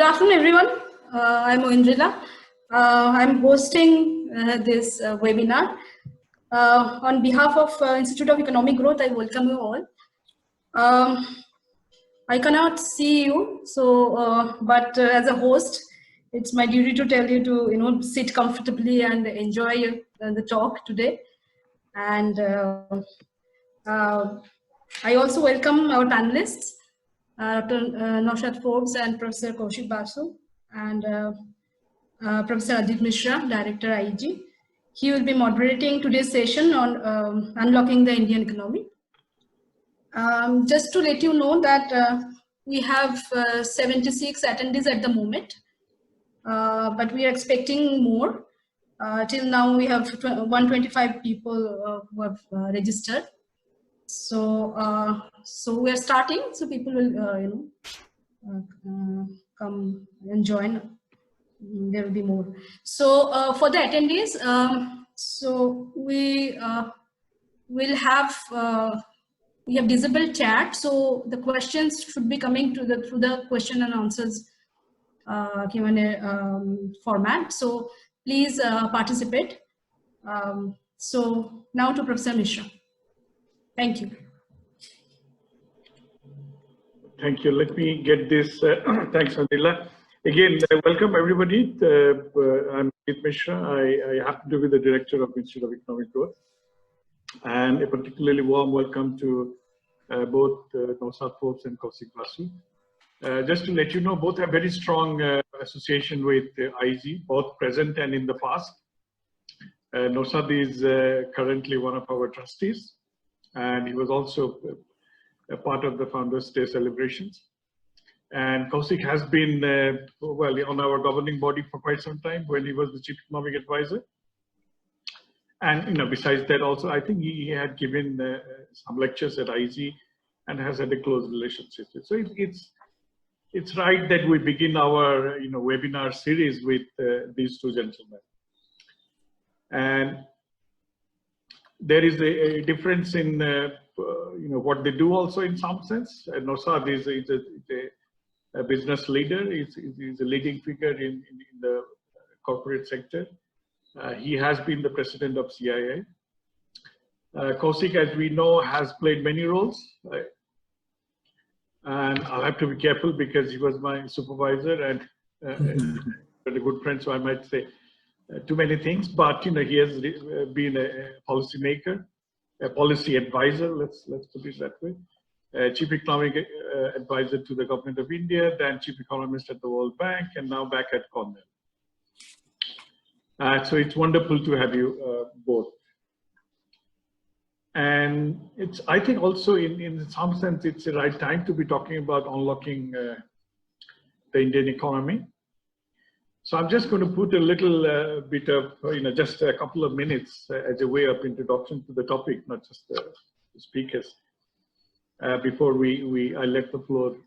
afternoon, everyone. I'm Indrila. I'm hosting this webinar. On behalf of Institute of Economic Growth, I welcome you all. I cannot see you, so but as a host, it's my duty to tell you to sit comfortably and enjoy the talk today. And I also welcome our panelists, Dr. Naushad Forbes and Professor Kaushik Basu, and Professor Ajit Mishra, Director IEG. He will be moderating today's session on unlocking the Indian economy. Just to let you know that we have 76 attendees at the moment, but we are expecting more. Till now, we have 125 people who have registered. So, so we are starting. So people will, come and join. There will be more. So for the attendees, so we will have we have disabled chat. So the questions should be coming to through the question and answers Q&A format. So please participate. So now to Professor Mishra. Thank you. Thank you. Let me get this. Thanks, Anila. Again, welcome everybody. I'm Ajit Mishra. I happen to be the director of Institute of Economic Growth. And a particularly warm welcome to both Naushad Forbes and Kaushik Basu. Just to let you know, both have very strong association with IEG, both present and in the past. Naushad is currently one of our trustees, and he was also a part of the Founders' Day celebrations. And Kaushik has been, well, on our governing body for quite some time when he was the Chief Economic Advisor. And besides that also, I think he had given some lectures at IEG and has had a close relationship. So it's right that we begin our webinar series with these two gentlemen. And there is a difference in what they do also in some sense. Naushad is a business leader. He's a leading figure in the corporate sector. He has been the president of CIA. Kaushik, as we know, has played many roles. And I'll have to be careful because he was my supervisor and a good friend, so I might say too many things. But he has been a policymaker, a policy advisor. Let's put it that way. Chief Economic Advisor to the Government of India, then Chief Economist at the World Bank, and now back at Cornell. So it's wonderful to have you both. And I think also in some sense, it's the right time to be talking about unlocking the Indian economy. So I'm just going to put a little bit of, just a couple of minutes as a way of introduction to the topic, not just the speakers, before I let the floor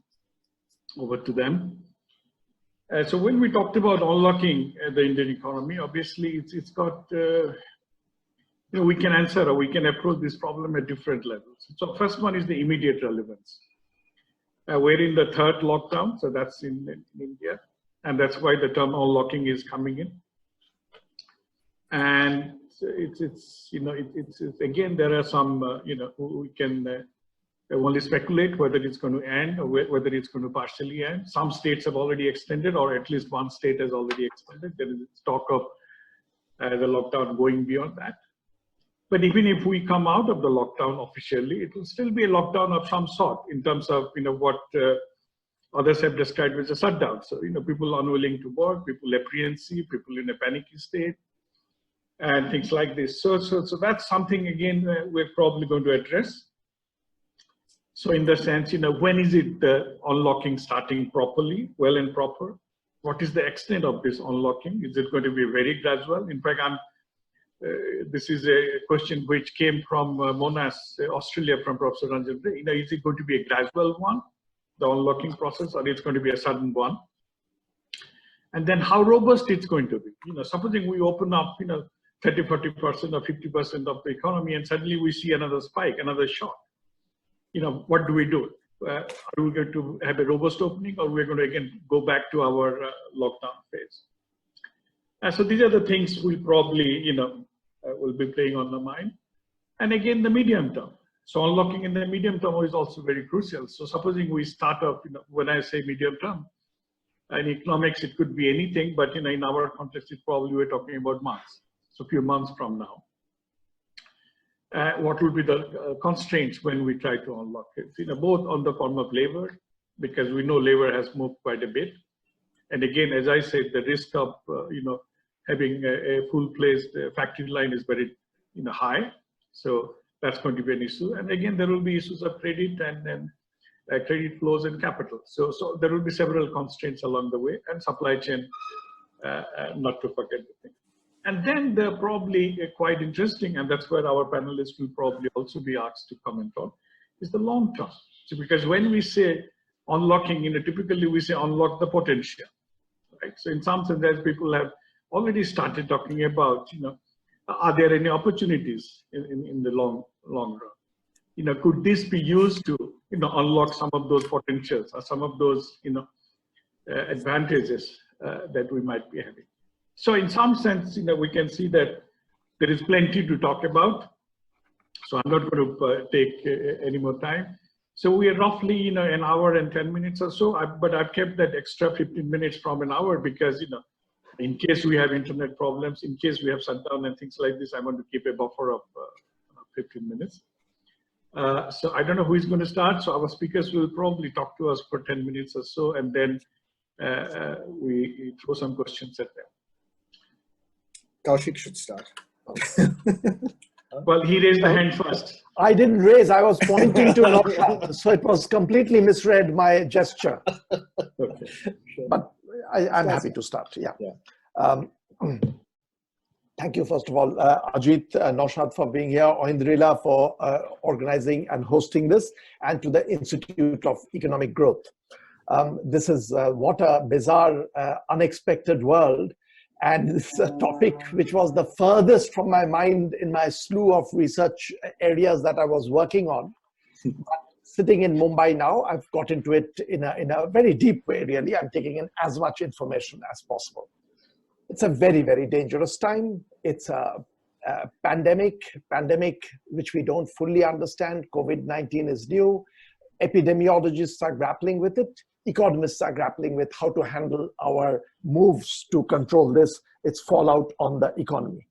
over to them. So when we talked about unlocking the Indian economy, obviously it's got, we can answer or we can approach this problem at different levels. So first one is the immediate relevance. We're in the third lockdown, so that's in India. And that's why the term unlocking is coming in. And it's again, there are some, we can only speculate whether it's going to end or whether it's going to partially end. Some states have already extended, or at least one state has already extended. There is talk of the lockdown going beyond that. But even if we come out of the lockdown officially, it will still be a lockdown of some sort in terms of what others have described as a shutdown. So people unwilling to work, people apprehensive, people in a panicky state, and things like this. So that's something again we're probably going to address. So in the sense, when is it the unlocking starting properly, well and proper? What is the extent of this unlocking? Is it going to be very gradual? In fact, this is a question which came from Monash, Australia, from Professor Ranjan. Is it going to be a gradual one, the unlocking process, or it's going to be a sudden one? And then how robust it's going to be? Supposing we open up, 30, 40% or 50% of the economy, and suddenly we see another spike, another shock. What do we do? are we going to have a robust opening, or we're going to again go back to our lockdown phase? So these are the things we'll probably, will be playing on the mind. And again, the medium term. So unlocking in the medium term is also very crucial. So supposing we start off, when I say medium term, in economics, it could be anything, but in our context, it probably we're talking about months. So a few months from now. What will be the constraints when we try to unlock it? Both on the form of labor, because we know labor has moved quite a bit. And again, as I said, the risk of, having a full-placed factory line is very, high. So that's going to be an issue. And again, there will be issues of credit and credit flows and capital. So there will be several constraints along the way, and supply chain, not to forget the thing. And then they're probably quite interesting, and that's where our panelists will probably also be asked to comment on, is the long term. So because when we say unlocking, typically we say unlock the potential, right? So in some sense, as people have already started talking about, are there any opportunities in the long run? Could this be used to, unlock some of those potentials or some of those, advantages that we might be having? So in some sense, we can see that there is plenty to talk about. So I'm not going to take any more time. So we are roughly, an hour and 10 minutes or so, but I've kept that extra 15 minutes from an hour because, in case we have internet problems, in case we have shutdown and things like this, I want to keep a buffer of 15 minutes. So I don't know who is going to start. So our speakers will probably talk to us for 10 minutes or so, and then we throw some questions at them. Kaushik should start. Well, he raised the hand first. I didn't raise, I was pointing to Naushad, so it was completely misread my gesture. Okay. Sure. But I'm happy to start, yeah. Thank you, first of all, Ajit, Naushad for being here, Oindrila for organizing and hosting this, and to the Institute of Economic Growth. This is what a bizarre, unexpected world. And this is a topic which was the furthest from my mind in my slew of research areas that I was working on. But sitting in Mumbai now, I've got into it in a very deep way, really. I'm taking in as much information as possible. It's a very, very dangerous time. It's a pandemic which we don't fully understand. COVID-19 is new. Epidemiologists are grappling with it. Economists are grappling with how to handle our moves to control this, its fallout on the economy.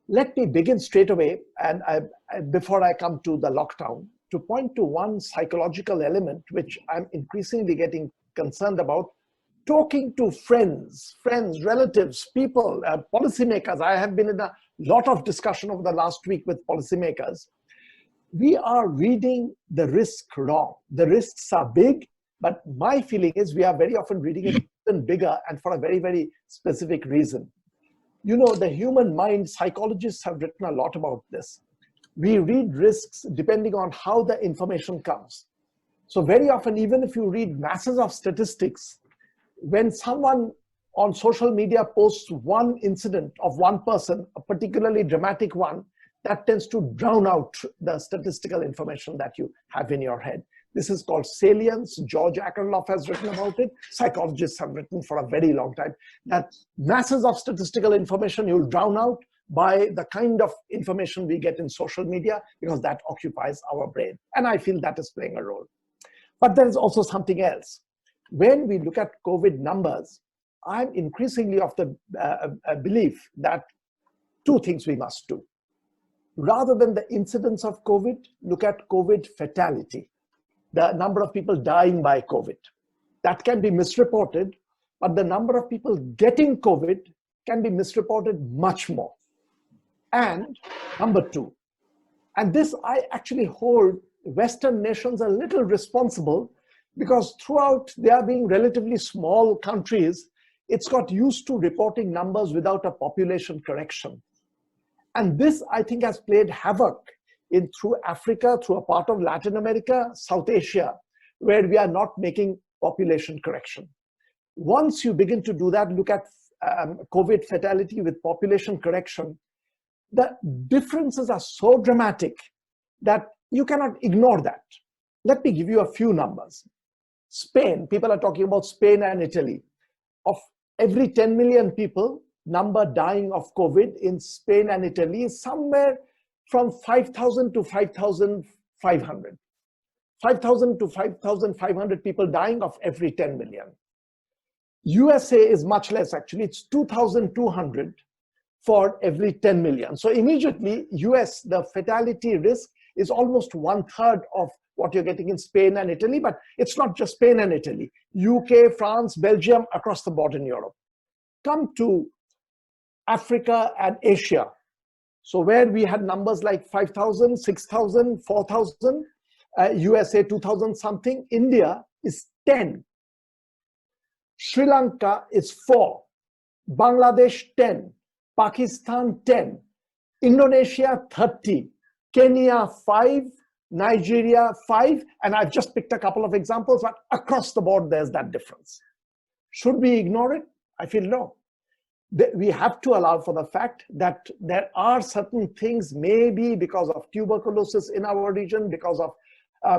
Let me begin straight away, and before I come to the lockdown, to point to one psychological element which I'm increasingly getting concerned about: talking to friends, relatives, people, policymakers. I have been in a lot of discussion over the last week with policymakers. We are reading the risk wrong. The risks are big, but my feeling is we are very often reading it even bigger, and for a very, very specific reason. The human mind, psychologists have written a lot about this. We read risks depending on how the information comes. So very often, even if you read masses of statistics, when someone on social media posts one incident of one person, a particularly dramatic one, that tends to drown out the statistical information that you have in your head. This is called salience. George Akerlof has written about it. Psychologists have written for a very long time that masses of statistical information you'll drown out by the kind of information we get in social media, because that occupies our brain. And I feel that is playing a role. But there is also something else. When we look at COVID numbers, I'm increasingly of the belief that two things we must do. Rather than the incidence of COVID, look at COVID fatality, the number of people dying by COVID. That can be misreported, but the number of people getting COVID can be misreported much more. And number two, and this I actually hold Western nations a little responsible, because throughout they are being relatively small countries, it's got used to reporting numbers without a population correction. And this, I think, has played havoc through Africa, through a part of Latin America, South Asia, where we are not making population correction. Once you begin to do that, look at COVID fatality with population correction, the differences are so dramatic that you cannot ignore that. Let me give you a few numbers. Spain, people are talking about Spain and Italy. Of every 10 million people, number dying of COVID in Spain and Italy is somewhere from 5,000 to 5,500. 5,000 to 5,500 people dying of every 10 million. USA is much less, actually. It's 2,200 for every 10 million. So immediately, US, the fatality risk is almost 1/3 of what you're getting in Spain and Italy, but it's not just Spain and Italy. UK, France, Belgium, across the board in Europe. Come to Africa and Asia. So where we had numbers like 5,000, 6,000, 4,000, USA 2,000 something, India is 10. Sri Lanka is 4, Bangladesh 10, Pakistan 10, Indonesia 30, Kenya 5, Nigeria 5, and I've just picked a couple of examples, but across the board there's that difference. Should we ignore it? I feel no. We have to allow for the fact that there are certain things, maybe because of tuberculosis in our region, because of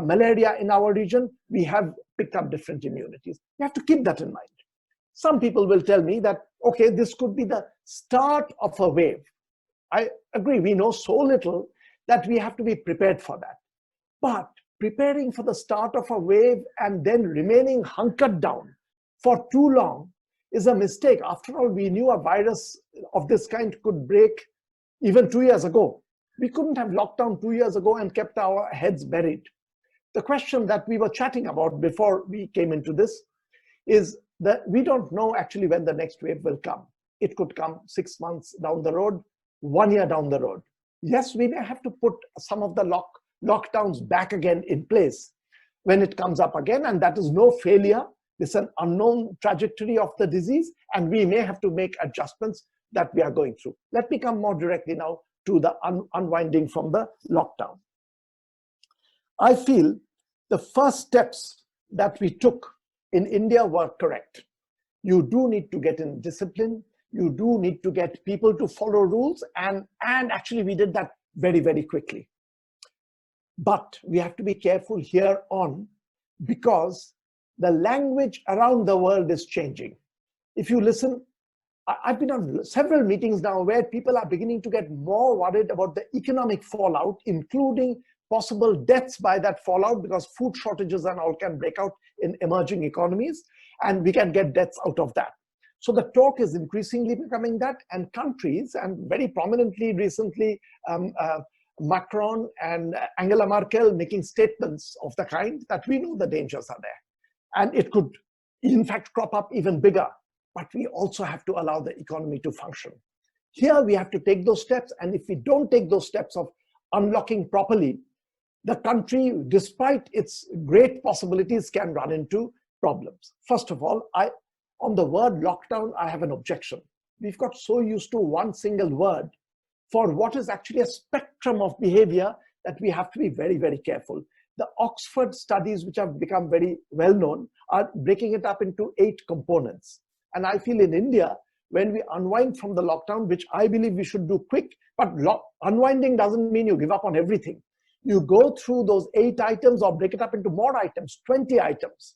malaria in our region, we have picked up different immunities. We have to keep that in mind. Some people will tell me that, okay, this could be the start of a wave. I agree, we know so little that we have to be prepared for that. But preparing for the start of a wave and then remaining hunkered down for too long is a mistake. After all, we knew a virus of this kind could break even 2 years ago. We couldn't have locked down 2 years ago and kept our heads buried. The question that we were chatting about before we came into this is that we don't know actually when the next wave will come. It could come 6 months down the road, 1 year down the road. Yes, we may have to put some of the lockdowns back again in place when it comes up again, and that is no failure. It's an unknown trajectory of the disease, and we may have to make adjustments that we are going through. Let me come more directly now to the unwinding from the lockdown. I feel the first steps that we took in India were correct. You do need to get in discipline. You do need to get people to follow rules, and actually we did that very, very quickly. But we have to be careful here on, because the language around the world is changing. If you listen, I've been on several meetings now where people are beginning to get more worried about the economic fallout, including possible deaths by that fallout, because food shortages and all can break out in emerging economies, and we can get deaths out of that. So the talk is increasingly becoming that, and countries, and very prominently recently, Macron and Angela Merkel making statements of the kind that we know the dangers are there. And it could, in fact, crop up even bigger. But we also have to allow the economy to function. Here we have to take those steps. And if we don't take those steps of unlocking properly, the country, despite its great possibilities, can run into problems. First of all, on the word lockdown, I have an objection. We've got so used to one single word for what is actually a spectrum of behavior that we have to be very, very careful. The Oxford studies, which have become very well known, are breaking it up into 8 components. And I feel in India, when we unwind from the lockdown, which I believe we should do quick, but unwinding doesn't mean you give up on everything. You go through those 8 items or break it up into more items, 20 items,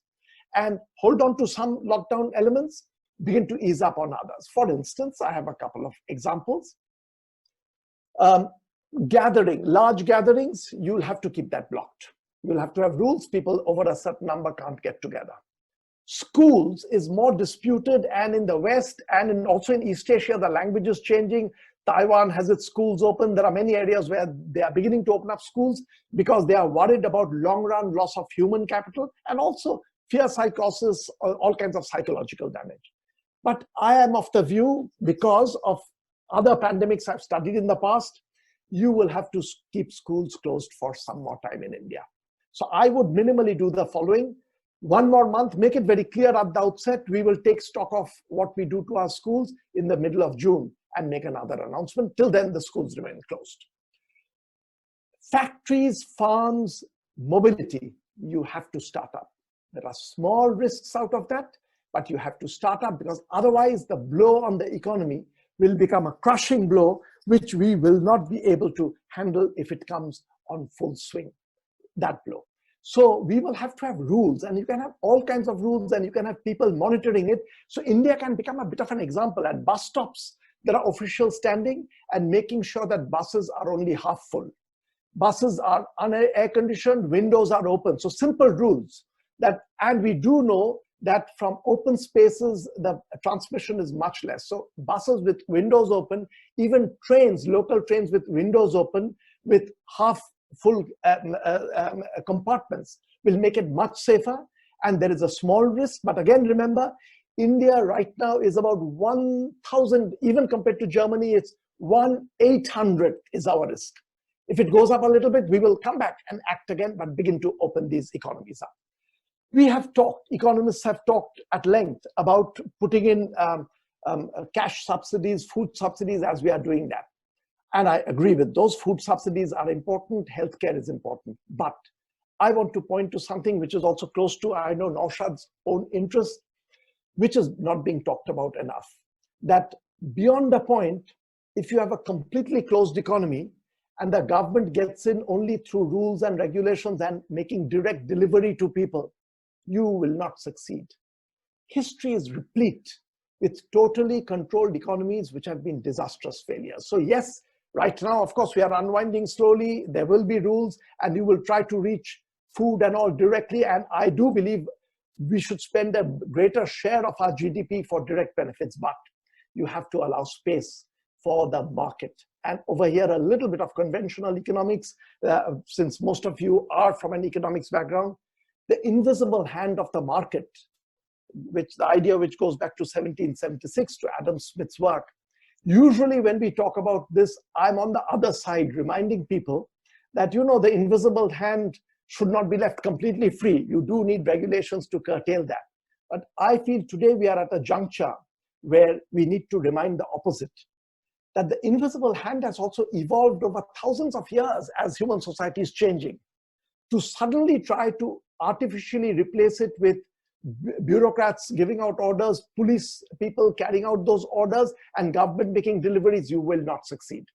and hold on to some lockdown elements, begin to ease up on others. For instance, I have a couple of examples. Large gatherings, you'll have to keep that blocked. You'll have to have rules. People over a certain number can't get together. Schools is more disputed, and in the West and also in East Asia, the language is changing. Taiwan has its schools open. There are many areas where they are beginning to open up schools because they are worried about long-run loss of human capital and also fear psychosis, or all kinds of psychological damage. But I am of the view, because of other pandemics I've studied in the past, you will have to keep schools closed for some more time in India. So I would minimally do the following. 1 more month, make it very clear at the outset, we will take stock of what we do to our schools in the middle of June and make another announcement. Till then, the schools remain closed. Factories, farms, mobility, you have to start up. There are small risks out of that, but you have to start up, because otherwise the blow on the economy will become a crushing blow, which we will not be able to handle if it comes on full swing, that blow. So we will have to have rules, and you can have all kinds of rules, and you can have people monitoring it. So India can become a bit of an example. At bus stops, there are officials standing and making sure that buses are only half full. Buses are air conditioned, windows are open. So simple rules that, and we do know that from open spaces, the transmission is much less. So buses with windows open, even trains, local trains with windows open, with half full compartments will make it much safer. And there is a small risk. But again, remember, India right now is about 1,000, even compared to Germany, it's 1/800 is our risk. If it goes up a little bit, we will come back and act again, but begin to open these economies up. We have talked, economists have talked at length about putting in cash subsidies, food subsidies, as we are doing that. And I agree with those. Food subsidies are important, healthcare is important. But I want to point to something which is also close to, I know, Naushad's own interest, which is not being talked about enough. That beyond the point, if you have a completely closed economy and the government gets in only through rules and regulations and making direct delivery to people, you will not succeed. History is replete with totally controlled economies which have been disastrous failures. So yes, right now, of course, we are unwinding slowly. There will be rules, and you will try to reach food and all directly. And I do believe we should spend a greater share of our GDP for direct benefits, but you have to allow space for the market. And over here, a little bit of conventional economics, since most of you are from an economics background, the invisible hand of the market, which the idea which goes back to 1776 to Adam Smith's work. Usually when we talk about this, I'm on the other side, reminding people that, you know, the invisible hand should not be left completely free. You do need regulations to curtail that. But I feel today we are at a juncture where we need to remind the opposite, that the invisible hand has also evolved over thousands of years as human society is changing. To suddenly try to artificially replace it with bureaucrats giving out orders, police people carrying out those orders, and government making deliveries, you will not succeed.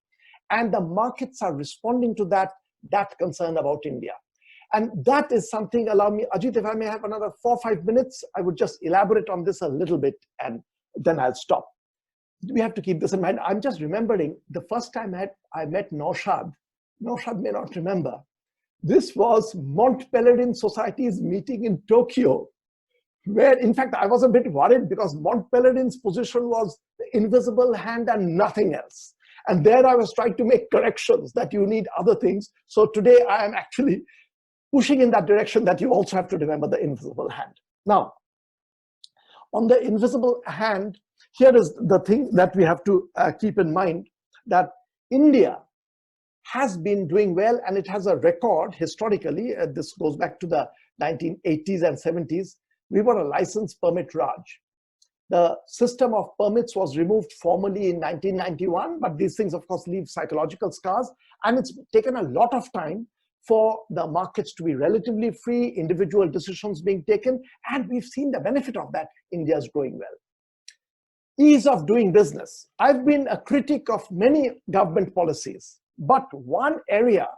And the markets are responding to that concern about India. And that is something, allow me, Ajit, if I may have another 4 or 5 minutes, I would just elaborate on this a little bit and then I'll stop. We have to keep this in mind. I'm just remembering the first time I met Naushad. Naushad may not remember. This was Mont Pelerin Society's meeting in Tokyo, where in fact I was a bit worried because Mont Pelerin's position was the invisible hand and nothing else. And there I was trying to make corrections that you need other things. So today I am actually pushing in that direction, that you also have to remember the invisible hand. Now, on the invisible hand, here is the thing that we have to keep in mind, that India has been doing well, and it has a record historically. This goes back to the 1980s and 70s. We were a license permit Raj. The system of permits was removed formally in 1991, but these things, of course, leave psychological scars. And it's taken a lot of time for the markets to be relatively free, individual decisions being taken, and we've seen the benefit of that. India is growing well. Ease of doing business. I've been a critic of many government policies, but one area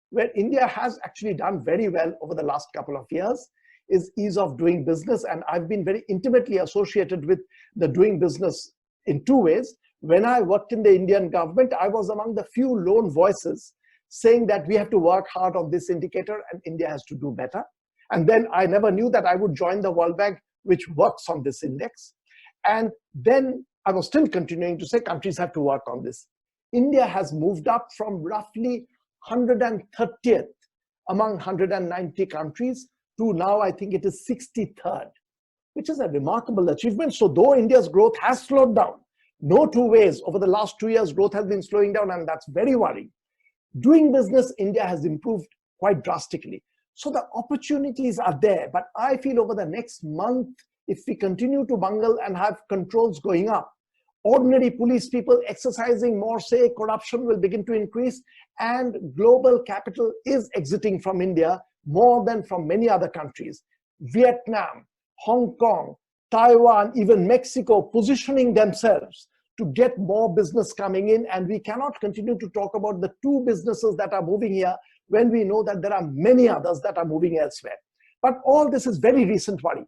where India has actually done very well over the last couple of years is ease of doing business. And I've been very intimately associated with the doing business in two ways. When I worked in the Indian government, I was among the few lone voices saying that we have to work hard on this indicator and India has to do better. And then I never knew that I would join the World Bank, which works on this index. And then I was still continuing to say countries have to work on this. India has moved up from roughly 130th among 190 countries to now I think it is 63rd, which is a remarkable achievement. So though India's growth has slowed down, no two ways, over the last 2 years, growth has been slowing down, and that's very worrying. Doing business, India has improved quite drastically. So the opportunities are there, but I feel over the next month, if we continue to bungle and have controls going up, ordinary police people exercising more say, corruption will begin to increase, and global capital is exiting from India more than from many other countries. Vietnam, Hong Kong, Taiwan, even Mexico positioning themselves to get more business coming in, and we cannot continue to talk about the two businesses that are moving here. when we know that there are many others that are moving elsewhere. But all this is very recent worry.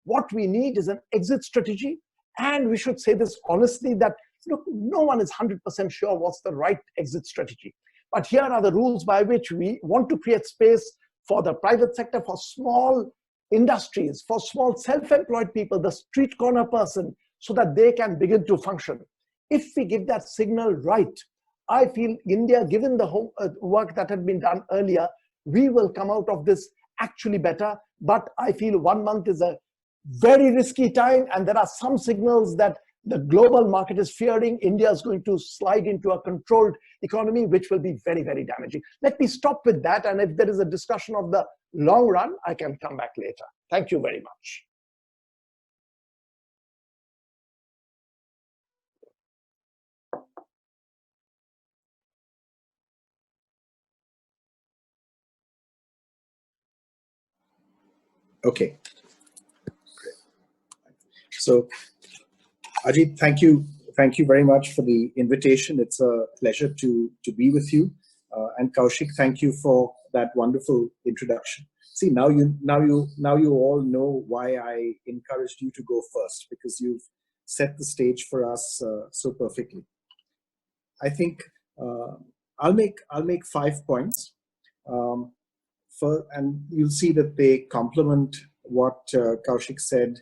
What we need is an exit strategy, and we should say this honestly, that look, no one is 100% sure what's the right exit strategy. But here are the rules by which we want to create space for the private sector, for small industries, for small self-employed people, the street corner person, so that they can begin to function. If we give that signal right, I feel India, given the work that had been done earlier, we will come out of this actually better. But I feel 1 month is a very risky time, and there are some signals that the global market is fearing India is going to slide into a controlled economy, which will be very, very damaging. Let me stop with that, and if there is a discussion of the long run, I can come back later. Thank you very much. Okay. So, Ajit, thank you very much for the invitation. It's a pleasure to be with you. And Kaushik, thank you for that wonderful introduction. See, now you all know why I encouraged you to go first, because you've set the stage for us so perfectly. I think I'll make 5 points. And you'll see that they complement what Kaushik said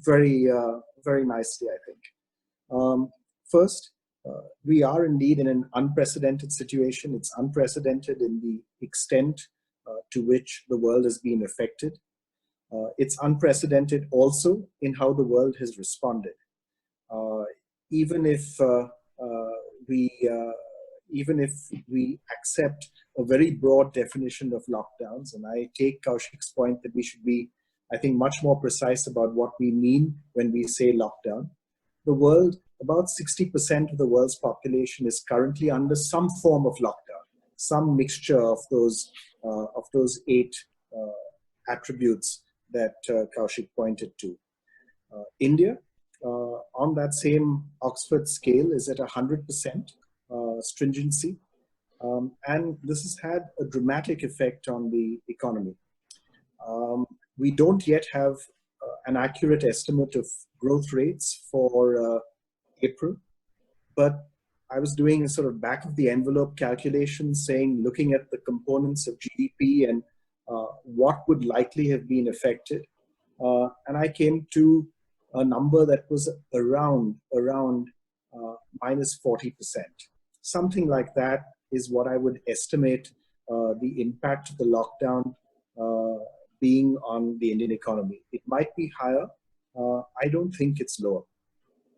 very nicely, I think. First, we are indeed in an unprecedented situation. It's unprecedented in the extent to which the world has been affected. It's unprecedented also in how the world has responded. Even if we accept a very broad definition of lockdowns, and I take Kaushik's point that we should be, I think, much more precise about what we mean when we say lockdown. The world, about 60% of the world's population is currently under some form of lockdown, some mixture of those 8 attributes that Kaushik pointed to. India, on that same Oxford scale, is at 100% stringency. And this has had a dramatic effect on the economy. We don't yet have an accurate estimate of growth rates for April, but I was doing a sort of back of the envelope calculation, looking at the components of GDP and what would likely have been affected. And I came to a number that was around minus 40%. Something like that is what I would estimate the impact of the lockdown being on the Indian economy. It might be higher. I don't think it's lower.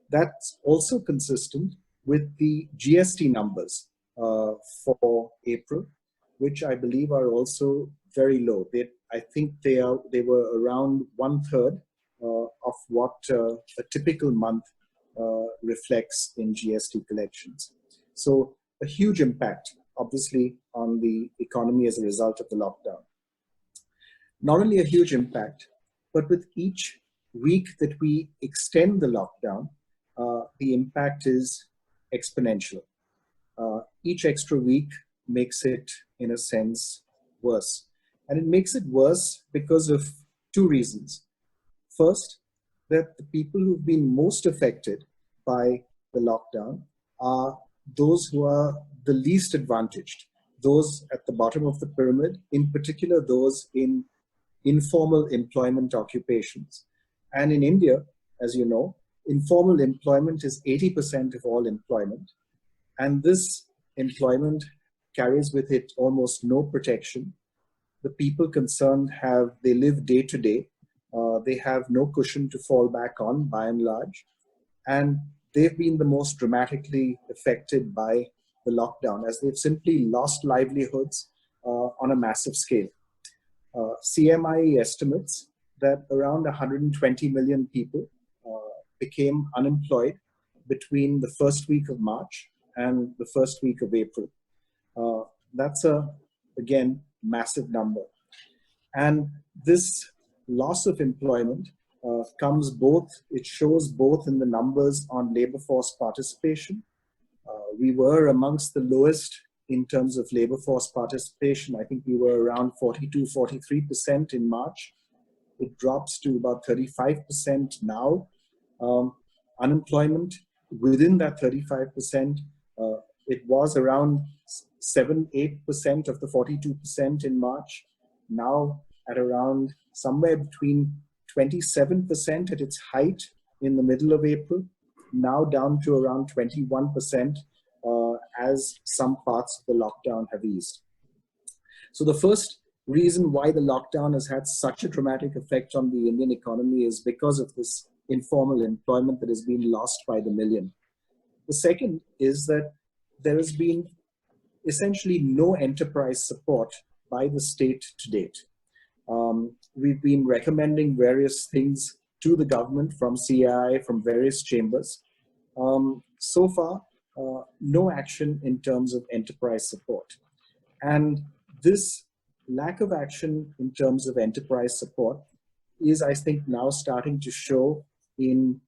That's also consistent with the GST numbers for April, which I believe are also very low. I think they were around 1/3 of what a typical month reflects in GST collections. So a huge impact, obviously, on the economy as a result of the lockdown. Not only a huge impact, but with each week that we extend the lockdown, the impact is exponential. Each extra week makes it, in a sense, worse. And it makes it worse because of 2 reasons. First, that the people who've been most affected by the lockdown are those who are the least advantaged, those at the bottom of the pyramid, in particular those in informal employment occupations. And in India, as you know, informal employment is 80% of all employment. And this employment carries with it almost no protection. The people concerned they live day to day. They have no cushion to fall back on, by and large. And they've been the most dramatically affected by the lockdown, as they've simply lost livelihoods on a massive scale. CMIE estimates that around 120 million people became unemployed between the first week of March and the first week of April. That's again, massive number. And this loss of employment it shows both in the numbers on labor force participation. We were amongst the lowest in terms of labor force participation. I think we were around 42, 43% in March. It drops to about 35% now. Unemployment within that 35%, it was around 7-8% of the 42% in March. Now at around somewhere between 27% at its height in the middle of April, now down to around 21% as some parts of the lockdown have eased. So the first reason why the lockdown has had such a dramatic effect on the Indian economy is because of this informal employment that has been lost by the million. The second is that there has been essentially no enterprise support by the state to date. We've been recommending various things to the government from CII, from various chambers. So far, no action in terms of enterprise support. And this lack of action in terms of enterprise support is, I think, now starting to show in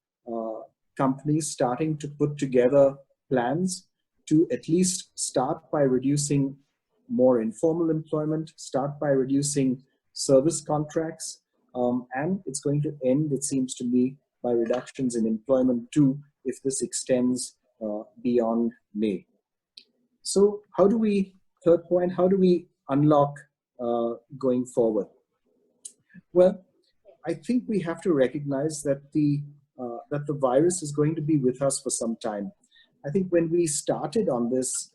companies starting to put together plans to at least start by reducing more informal employment, start by reducing service contracts, and it's going to end, it seems to me, by reductions in employment too, if this extends beyond May. So how do we, third point, how do we unlock going forward? Well, I think we have to recognize that the virus is going to be with us for some time. I think when we started on this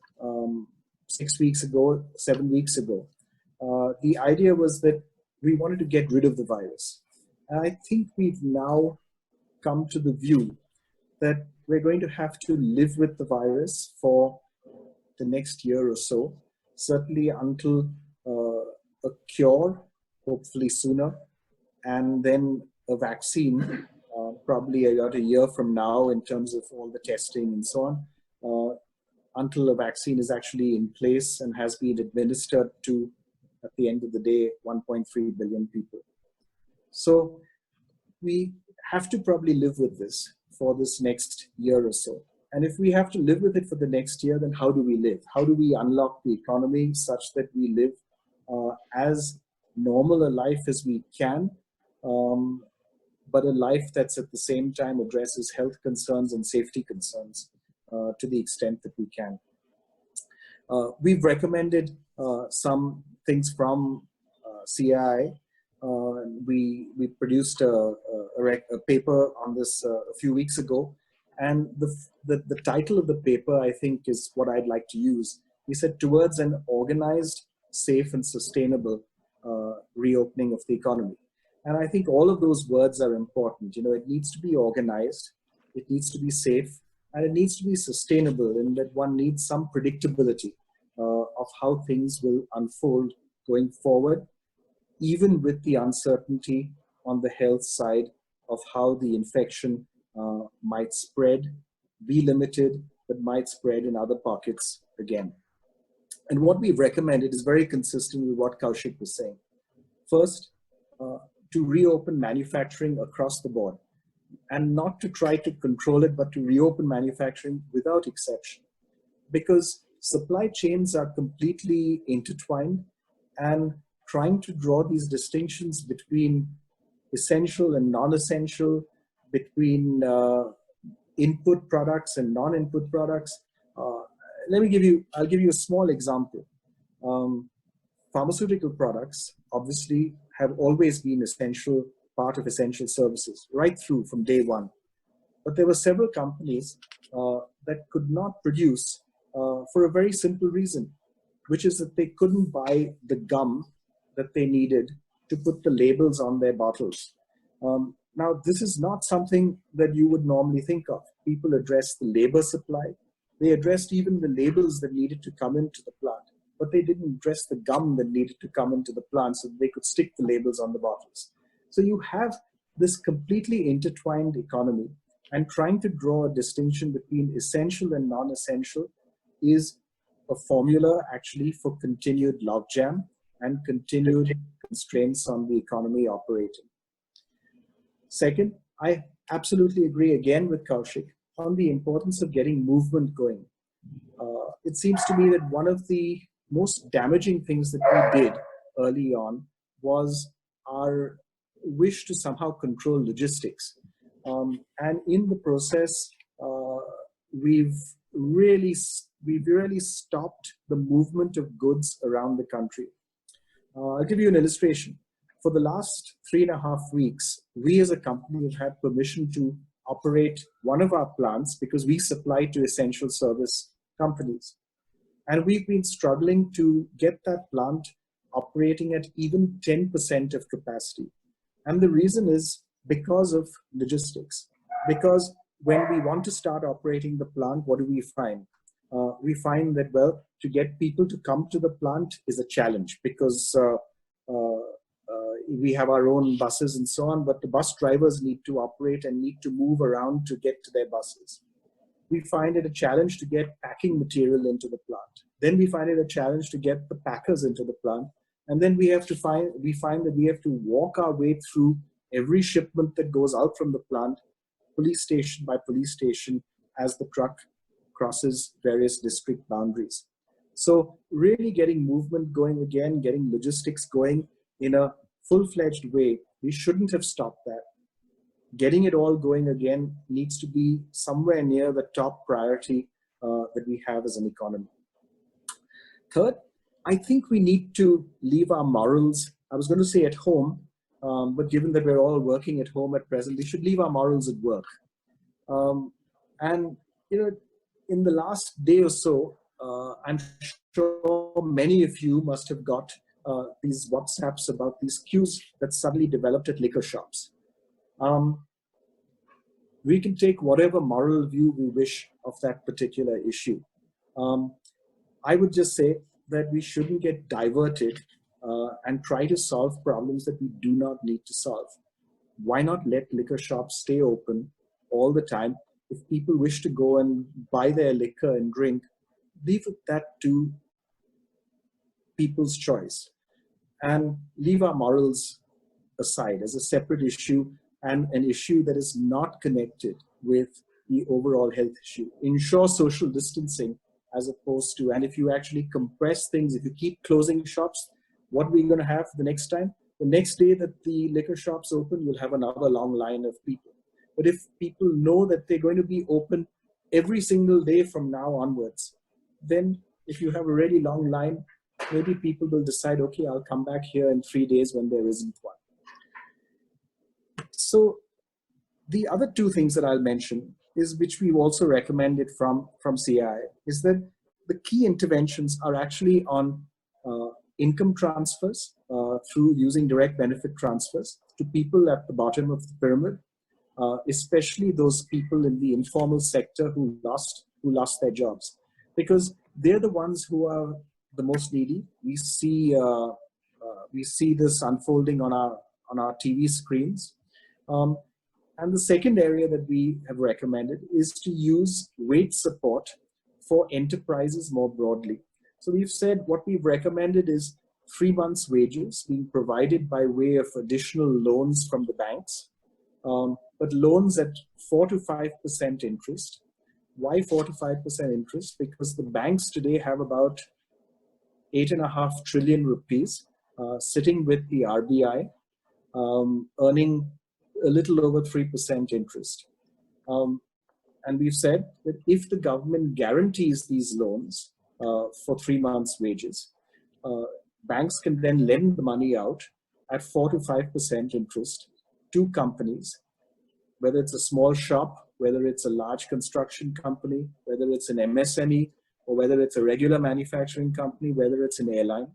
6 weeks ago, 7 weeks ago, the idea was that we wanted to get rid of the virus. And I think we've now come to the view that we're going to have to live with the virus for the next year or so, certainly until a cure, hopefully sooner, and then a vaccine, probably about a year from now in terms of all the testing and so on, until a vaccine is actually in place and has been administered to, at the end of the day, 1.3 billion people. So we have to probably live with this for this next year or so. And if we have to live with it for the next year, then how do we live? How do we unlock the economy such that we live as normal a life as we can, but a life that's at the same time addresses health concerns and safety concerns to the extent that we can. We've recommended some things from CII. We produced a paper on this a few weeks ago, and the title of the paper, I think, is what I'd like to use. We said, towards an organized, safe and sustainable reopening of the economy. And I think all of those words are important. You know, it needs to be organized, it needs to be safe, and it needs to be sustainable, in that one needs some predictability of how things will unfold going forward, even with the uncertainty on the health side of how the infection might spread, be limited, but might spread in other pockets again. And what we've recommended is very consistent with what Kaushik was saying. First, to reopen manufacturing across the board, and not to try to control it, but to reopen manufacturing without exception. Because supply chains are completely intertwined, and trying to draw these distinctions between essential and non-essential, between input products and non-input products. I'll give you a small example. Pharmaceutical products obviously have always been essential, part of essential services, right through from day one. But there were several companies that could not produce for a very simple reason, which is that they couldn't buy the gum that they needed to put the labels on their bottles. Now, this is not something that you would normally think of. People address the labor supply. They addressed even the labels that needed to come into the plant, but they didn't address the gum that needed to come into the plant so that they could stick the labels on the bottles. So you have this completely intertwined economy, and trying to draw a distinction between essential and non-essential is a formula actually for continued logjam and continued constraints on the economy operating. Second, I absolutely agree again with Kaushik on the importance of getting movement going. it seems to me that one of the most damaging things that we did early on was our wish to somehow control logistics. And in the process, we've really stopped the movement of goods around the country. I'll give you an illustration. For the last 3.5 weeks, we as a company have had permission to operate one of our plants because we supply to essential service companies. And we've been struggling to get that plant operating at even 10% of capacity. And the reason is because of logistics. Because when we want to start operating the plant, what do we find? We find that, well, to get people to come to the plant is a challenge because we have our own buses and so on, but the bus drivers need to operate and need to move around to get to their buses. We find it a challenge to get packing material into the plant. Then we find it a challenge to get the packers into the plant. And then we find that we have to walk our way through every shipment that goes out from the plant, police station by police station, as the truck crosses various district boundaries. So really getting movement going again, getting logistics going in a full-fledged way, we shouldn't have stopped that. Getting it all going again needs to be somewhere near the top priority that we have as an economy. Third, I think we need to leave our morals, I was going to say at home, but given that we're all working at home at present, we should leave our morals at work. And, you know, in the last day or so, I'm sure many of you must have got these WhatsApps about these queues that suddenly developed at liquor shops. We can take whatever moral view we wish of that particular issue. I would just say that we shouldn't get diverted and try to solve problems that we do not need to solve. Why not let liquor shops stay open all the time? If people wish to go and buy their liquor and drink, leave that to people's choice and leave our morals aside as a separate issue and an issue that is not connected with the overall health issue. Ensure social distancing as opposed to, and if you actually compress things, if you keep closing shops, what are we going to have the next time? The next day that the liquor shops open, you'll have another long line of people. But if people know that they're going to be open every single day from now onwards, then if you have a really long line, maybe people will decide, okay, I'll come back here in 3 days when there isn't one. So the other two things that I'll mention is, which we've also recommended from CII, is that the key interventions are actually on income transfers through using direct benefit transfers to people at the bottom of the pyramid, especially those people in the informal sector who lost their jobs, because they're the ones who are the most needy. We see this unfolding on our TV screens. And the second area that we have recommended is to use wage support for enterprises more broadly. So we've said what we've recommended is 3 months' wages being provided by way of additional loans from the banks, but loans at 4 to 5% interest. Why 4 to 5% interest? Because the banks today have about 8.5 trillion rupees sitting with the RBI, earning a little over 3% interest. And we've said that if the government guarantees these loans for 3 months' wages, banks can then lend the money out at 4 to 5% interest to companies, whether it's a small shop, whether it's a large construction company, whether it's an MSME, or whether it's a regular manufacturing company, whether it's an airline,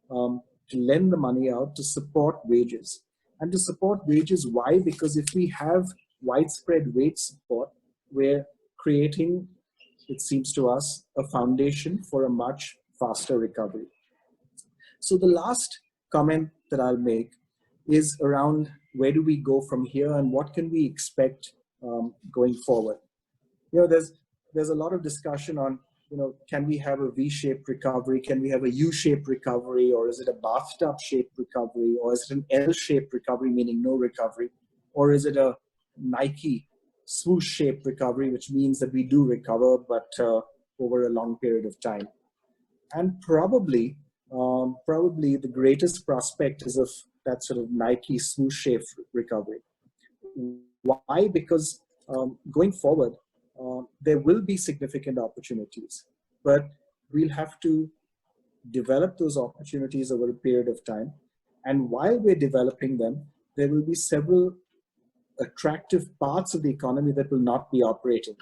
to lend the money out to support wages. And to support wages, why? Because if we have widespread wage support, we're creating, it seems to us, a foundation for a much faster recovery. So the last comment that I'll make is around where do we go from here and what can we expect going forward. You know, there's a lot of discussion on, you know, can we have a V-shaped recovery? Can we have a U-shaped recovery? Or is it a bathtub-shaped recovery? Or is it an L-shaped recovery, meaning no recovery? Or is it a Nike swoosh-shaped recovery, which means that we do recover, but over a long period of time. And probably the greatest prospect is of that sort of Nike swoosh shape recovery. Why? Because going forward, there will be significant opportunities, but we'll have to develop those opportunities over a period of time. And while we're developing them, there will be several attractive parts of the economy that will not be operating.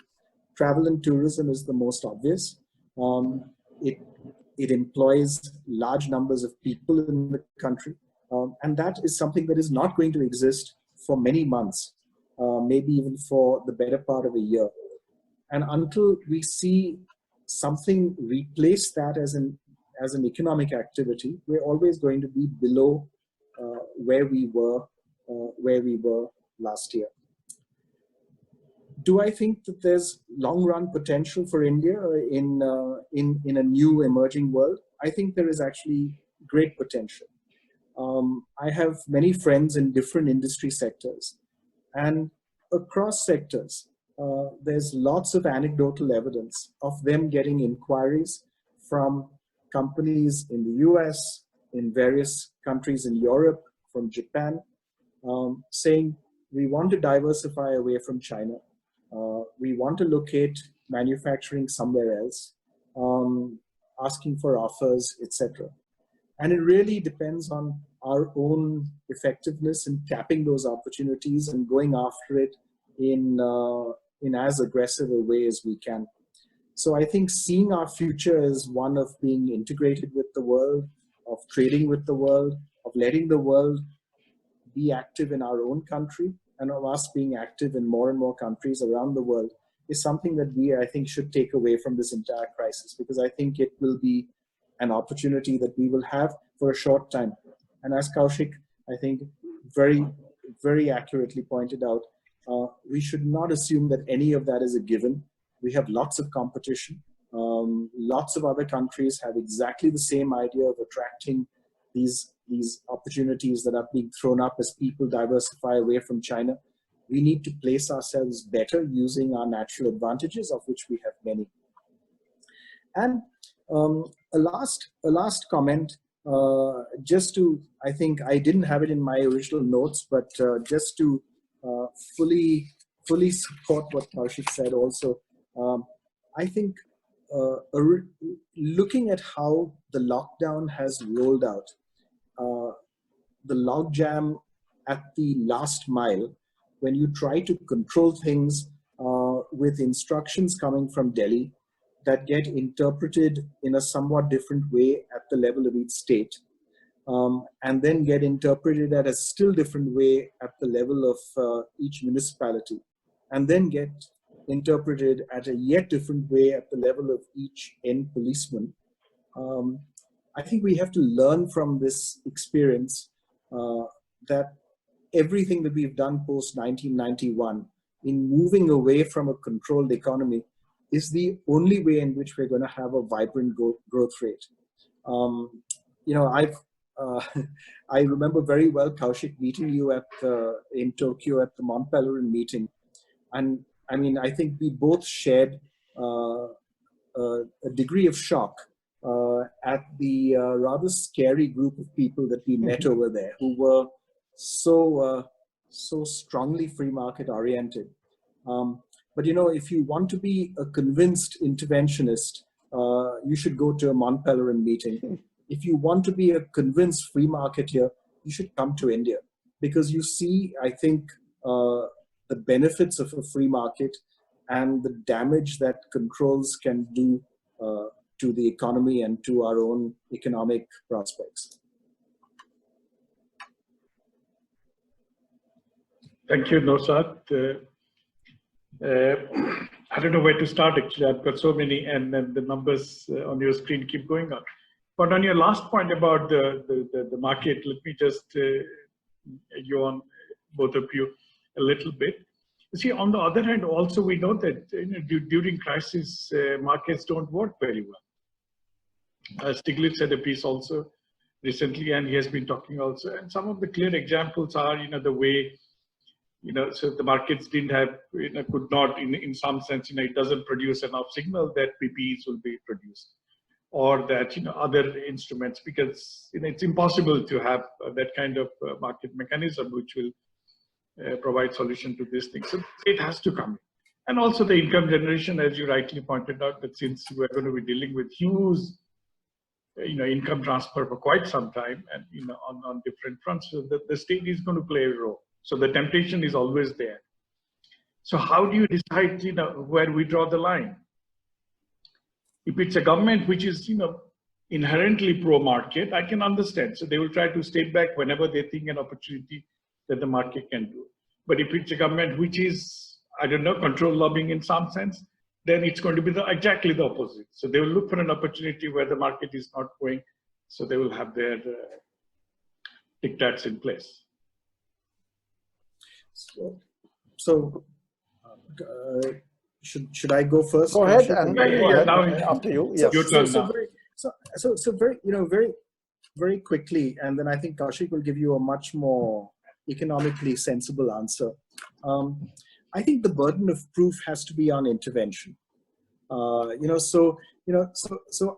Travel and tourism is the most obvious. It employs large numbers of people in the country. And that is something that is not going to exist for many months, maybe even for the better part of a year. And until we see something replace that as an economic activity, we're always going to be below where we were last year. Do I think that there's long-run potential for India in a new emerging world? I think there is actually great potential. I have many friends in different industry sectors, and across sectors, there's lots of anecdotal evidence of them getting inquiries from companies in the US, in various countries in Europe, from Japan, saying, we want to diversify away from China. We want to locate manufacturing somewhere else, asking for offers, etc. And it really depends on our own effectiveness in tapping those opportunities and going after it in as aggressive a way as we can. So I think seeing our future as one of being integrated with the world, of trading with the world, of letting the world be active in our own country, and of us being active in more and more countries around the world, is something that we, I think, should take away from this entire crisis, because I think it will be an opportunity that we will have for a short time. And as Kaushik, I think, very, very accurately pointed out, we should not assume that any of that is a given. We have lots of competition. Lots of other countries have exactly the same idea of attracting these opportunities that are being thrown up as people diversify away from China. We need to place ourselves better using our natural advantages, of which we have many. And a last comment, just to, I think I didn't have it in my original notes, but just to fully support what Kaushik said also, I think looking at how the lockdown has rolled out, the logjam at the last mile, when you try to control things with instructions coming from Delhi that get interpreted in a somewhat different way at the level of each state, and then get interpreted at a still different way at the level of each municipality, and then get interpreted at a yet different way at the level of each end policeman. I think we have to learn from this experience that everything that we've done post 1991 in moving away from a controlled economy is the only way in which we're going to have a vibrant growth rate. You know, I remember very well, Kaushik, meeting you in Tokyo at the Mont Pelerin meeting. And I mean, I think we both shared a degree of shock at the rather scary group of people that we met over there, who were so strongly free market oriented. But you know, if you want to be a convinced interventionist, you should go to a Mont Pelerin meeting. If you want to be a convinced free marketeer, you should come to India, because you see, I think, the benefits of a free market and the damage that controls can do to the economy and to our own economic prospects. Thank you, Naushad. I don't know where to start, actually. I've got so many, and then the numbers on your screen keep going up. But on your last point about the market, let me just you on both of you a little bit. You see, on the other hand, also we know that during crisis, markets don't work very well. Stiglitz had a piece also recently, and he has been talking also. And some of the clear examples are, the way So the markets didn't have, could not, in some sense, it doesn't produce enough signal that PPEs will be produced, or that, other instruments, because, it's impossible to have that kind of market mechanism which will provide solution to this thing. So it has to come in. And also the income generation, as you rightly pointed out, that since we're going to be dealing with huge, income transfer for quite some time, and, on different fronts, so the state is going to play a role. So the temptation is always there. So how do you decide, where we draw the line? If it's a government which is, inherently pro-market, I can understand. So they will try to step back whenever they think an opportunity that the market can do. But if it's a government which is, I don't know, control lobbying in some sense, then it's going to be exactly the opposite. So they will look for an opportunity where the market is not going. So they will have their diktats in place. So should I go first? Go ahead, and now after you. Yes. Your turn now. So very, very quickly, and then I think Kaushik will give you a much more economically sensible answer. I think the burden of proof has to be on intervention. So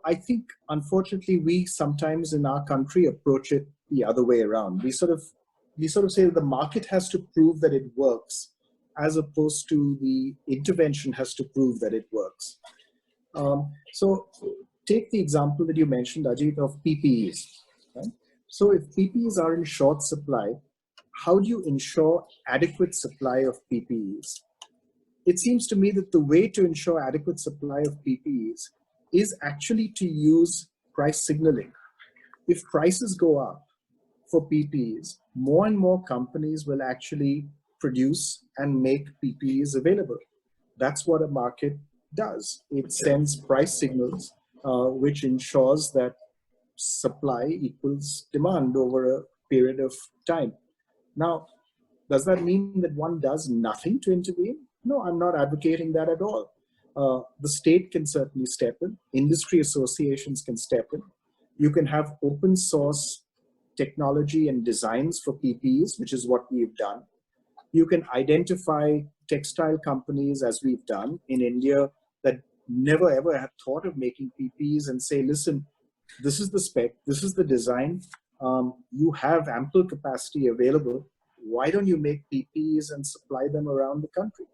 I think unfortunately we sometimes in our country approach it the other way around. We sort of say that the market has to prove that it works, as opposed to the intervention has to prove that it works. So take the example that you mentioned, Ajit, of PPEs. Right? So if PPEs are in short supply, how do you ensure adequate supply of PPEs? It seems to me that the way to ensure adequate supply of PPEs is actually to use price signaling. If prices go up for PPEs, more and more companies will actually produce and make PPEs available. That's what a market does. It sends price signals, which ensures that supply equals demand over a period of time. Now, does that mean that one does nothing to intervene? No, I'm not advocating that at all. The state can certainly step in. Industry associations can step in. You can have open source technology and designs for PPEs, which is what we've done. You can identify textile companies, as we've done in India, that never ever had thought of making PPEs, and say, listen, this is the spec, this is the design, you have ample capacity available. Why don't you make PPEs and supply them around the country?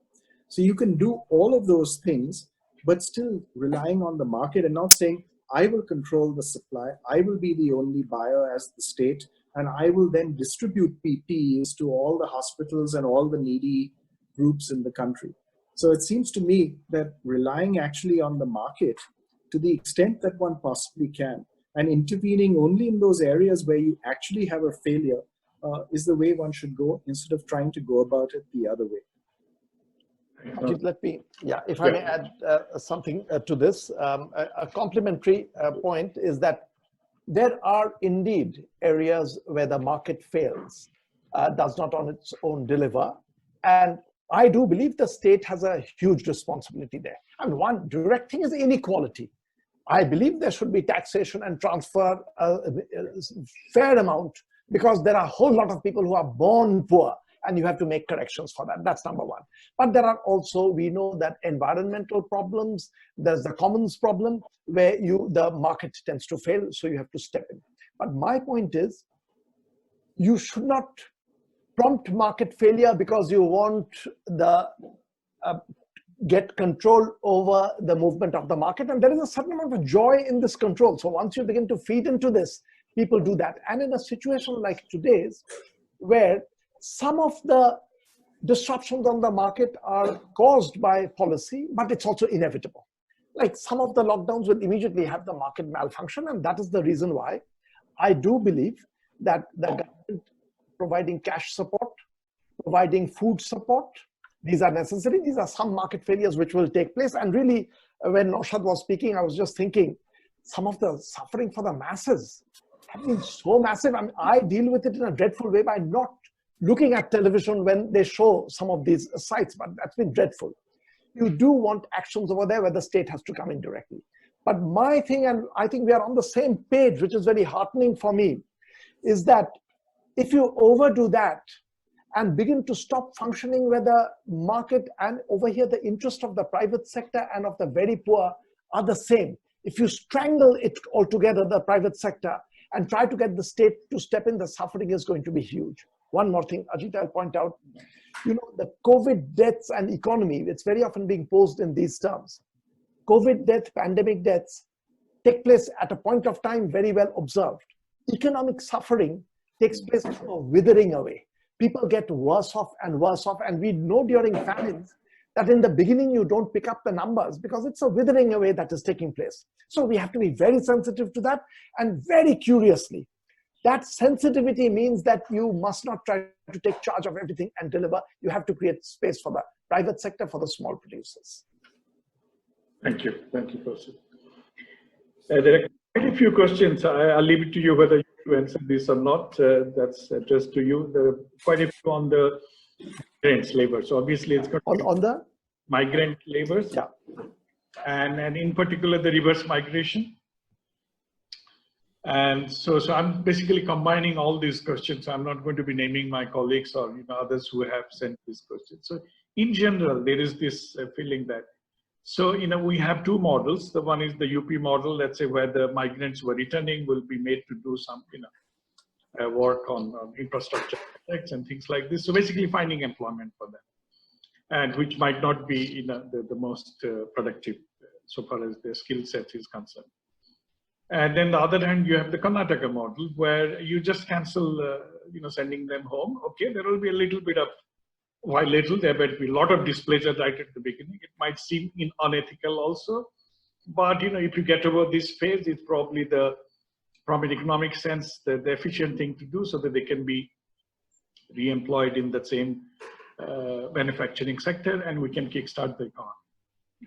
So you can do all of those things, but still relying on the market and not saying, I will control the supply, I will be the only buyer as the state, and I will then distribute PPEs to all the hospitals and all the needy groups in the country. So it seems to me that relying actually on the market to the extent that one possibly can, and intervening only in those areas where you actually have a failure, is the way one should go, instead of trying to go about it the other way. Let me, if I may add something to this. A complementary point is that there are indeed areas where the market fails, does not on its own deliver. And I do believe the state has a huge responsibility there. And one direct thing is inequality. I believe there should be taxation and transfer a fair amount, because there are a whole lot of people who are born poor, and you have to make corrections for that. That's number one. But there are also, we know that environmental problems, there's the commons problem where the market tends to fail, so you have to step in. But my point is, you should not prompt market failure because you want the get control over the movement of the market. And there is a certain amount of joy in this control. So once you begin to feed into this, people do that. And in a situation like today's, where some of the disruptions on the market are caused by policy, but it's also inevitable. Like some of the lockdowns will immediately have the market malfunction, and that is the reason why I do believe that the government providing cash support, providing food support, these are necessary. These are some market failures which will take place. And really, when Naushad was speaking, I was just thinking, some of the suffering for the masses have been so massive. I mean, I deal with it in a dreadful way by not looking at television when they show some of these sites, but that's been dreadful. You do want actions over there where the state has to come in directly. But my thing, and I think we are on the same page, which is very heartening for me, is that if you overdo that and begin to stop functioning where the market and over here the interest of the private sector and of the very poor are the same. If you strangle it altogether, the private sector, and try to get the state to step in, the suffering is going to be huge. One more thing, Ajit, I'll point out, you know, the COVID deaths and economy, it's very often being posed in these terms. COVID death, pandemic deaths take place at a point of time very well observed. Economic suffering takes place through a withering away. People get worse off, and we know during famines that in the beginning you don't pick up the numbers because it's a withering away that is taking place. So we have to be very sensitive to that, and very curiously, that sensitivity means that you must not try to take charge of everything and deliver. You have to create space for the private sector, for the small producers. Thank you, Kaushik. There are quite a few questions. I'll leave it to you whether you answer this or not. That's addressed to you. There are quite a few on the migrant labor. So obviously it's got on the migrant labors, yeah, and in particular the reverse migration. And so I'm basically combining all these questions. I'm not going to be naming my colleagues or others who have sent these questions. So in general, there is this feeling that, so we have two models. The one is the UP model, let's say, where the migrants who are returning will be made to do some work on infrastructure projects and things like this. So basically finding employment for them, and which might not be the most productive so far as their skill set is concerned. And then the other hand, you have the Karnataka model where you just cancel, sending them home. Okay, there will be a little bit of, there might be a lot of displeasure right at the beginning. It might seem unethical also, but if you get over this phase, it's probably from an economic sense, the efficient thing to do so that they can be re-employed in the same manufacturing sector, and we can kickstart the economy.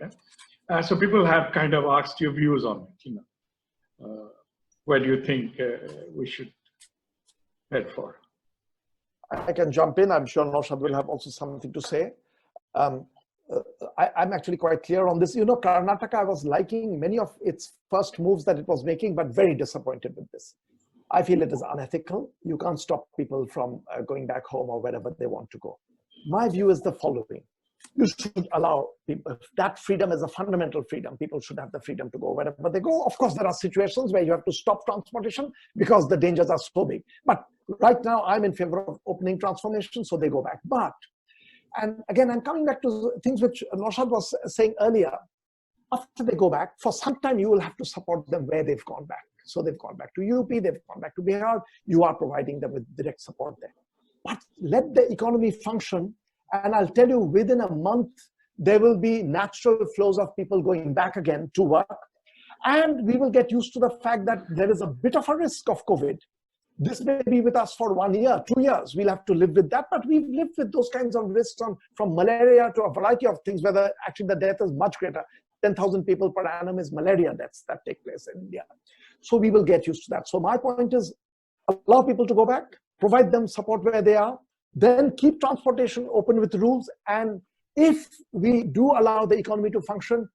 Okay? So people have kind of asked your views on it. Where do you think we should head for? I can jump in. I'm sure Naushad will have also something to say. I'm actually quite clear on this. Karnataka, I was liking many of its first moves that it was making, but very disappointed with this. I feel it is unethical. You can't stop people from going back home or wherever they want to go. My view is the following. You should allow people, that freedom is a fundamental freedom. People should have the freedom to go wherever they go. Of course, there are situations where you have to stop transportation because the dangers are so big. But right now, I'm in favor of opening transformation, so they go back. But, and again, I'm coming back to things which Naushad was saying earlier. After they go back, for some time, you will have to support them where they've gone back. So they've gone back to UP, they've gone back to Bihar. You are providing them with direct support there. But let the economy function. And I'll tell you, within a month, there will be natural flows of people going back again to work. And we will get used to the fact that there is a bit of a risk of COVID. This may be with us for 1 year, 2 years. We'll have to live with that. But we've lived with those kinds of risks from malaria to a variety of things, where actually the death is much greater. 10,000 people per annum is malaria deaths that take place in India. So we will get used to that. So my point is, allow people to go back, provide them support where they are, then keep transportation open with rules. And if we do allow the economy to function,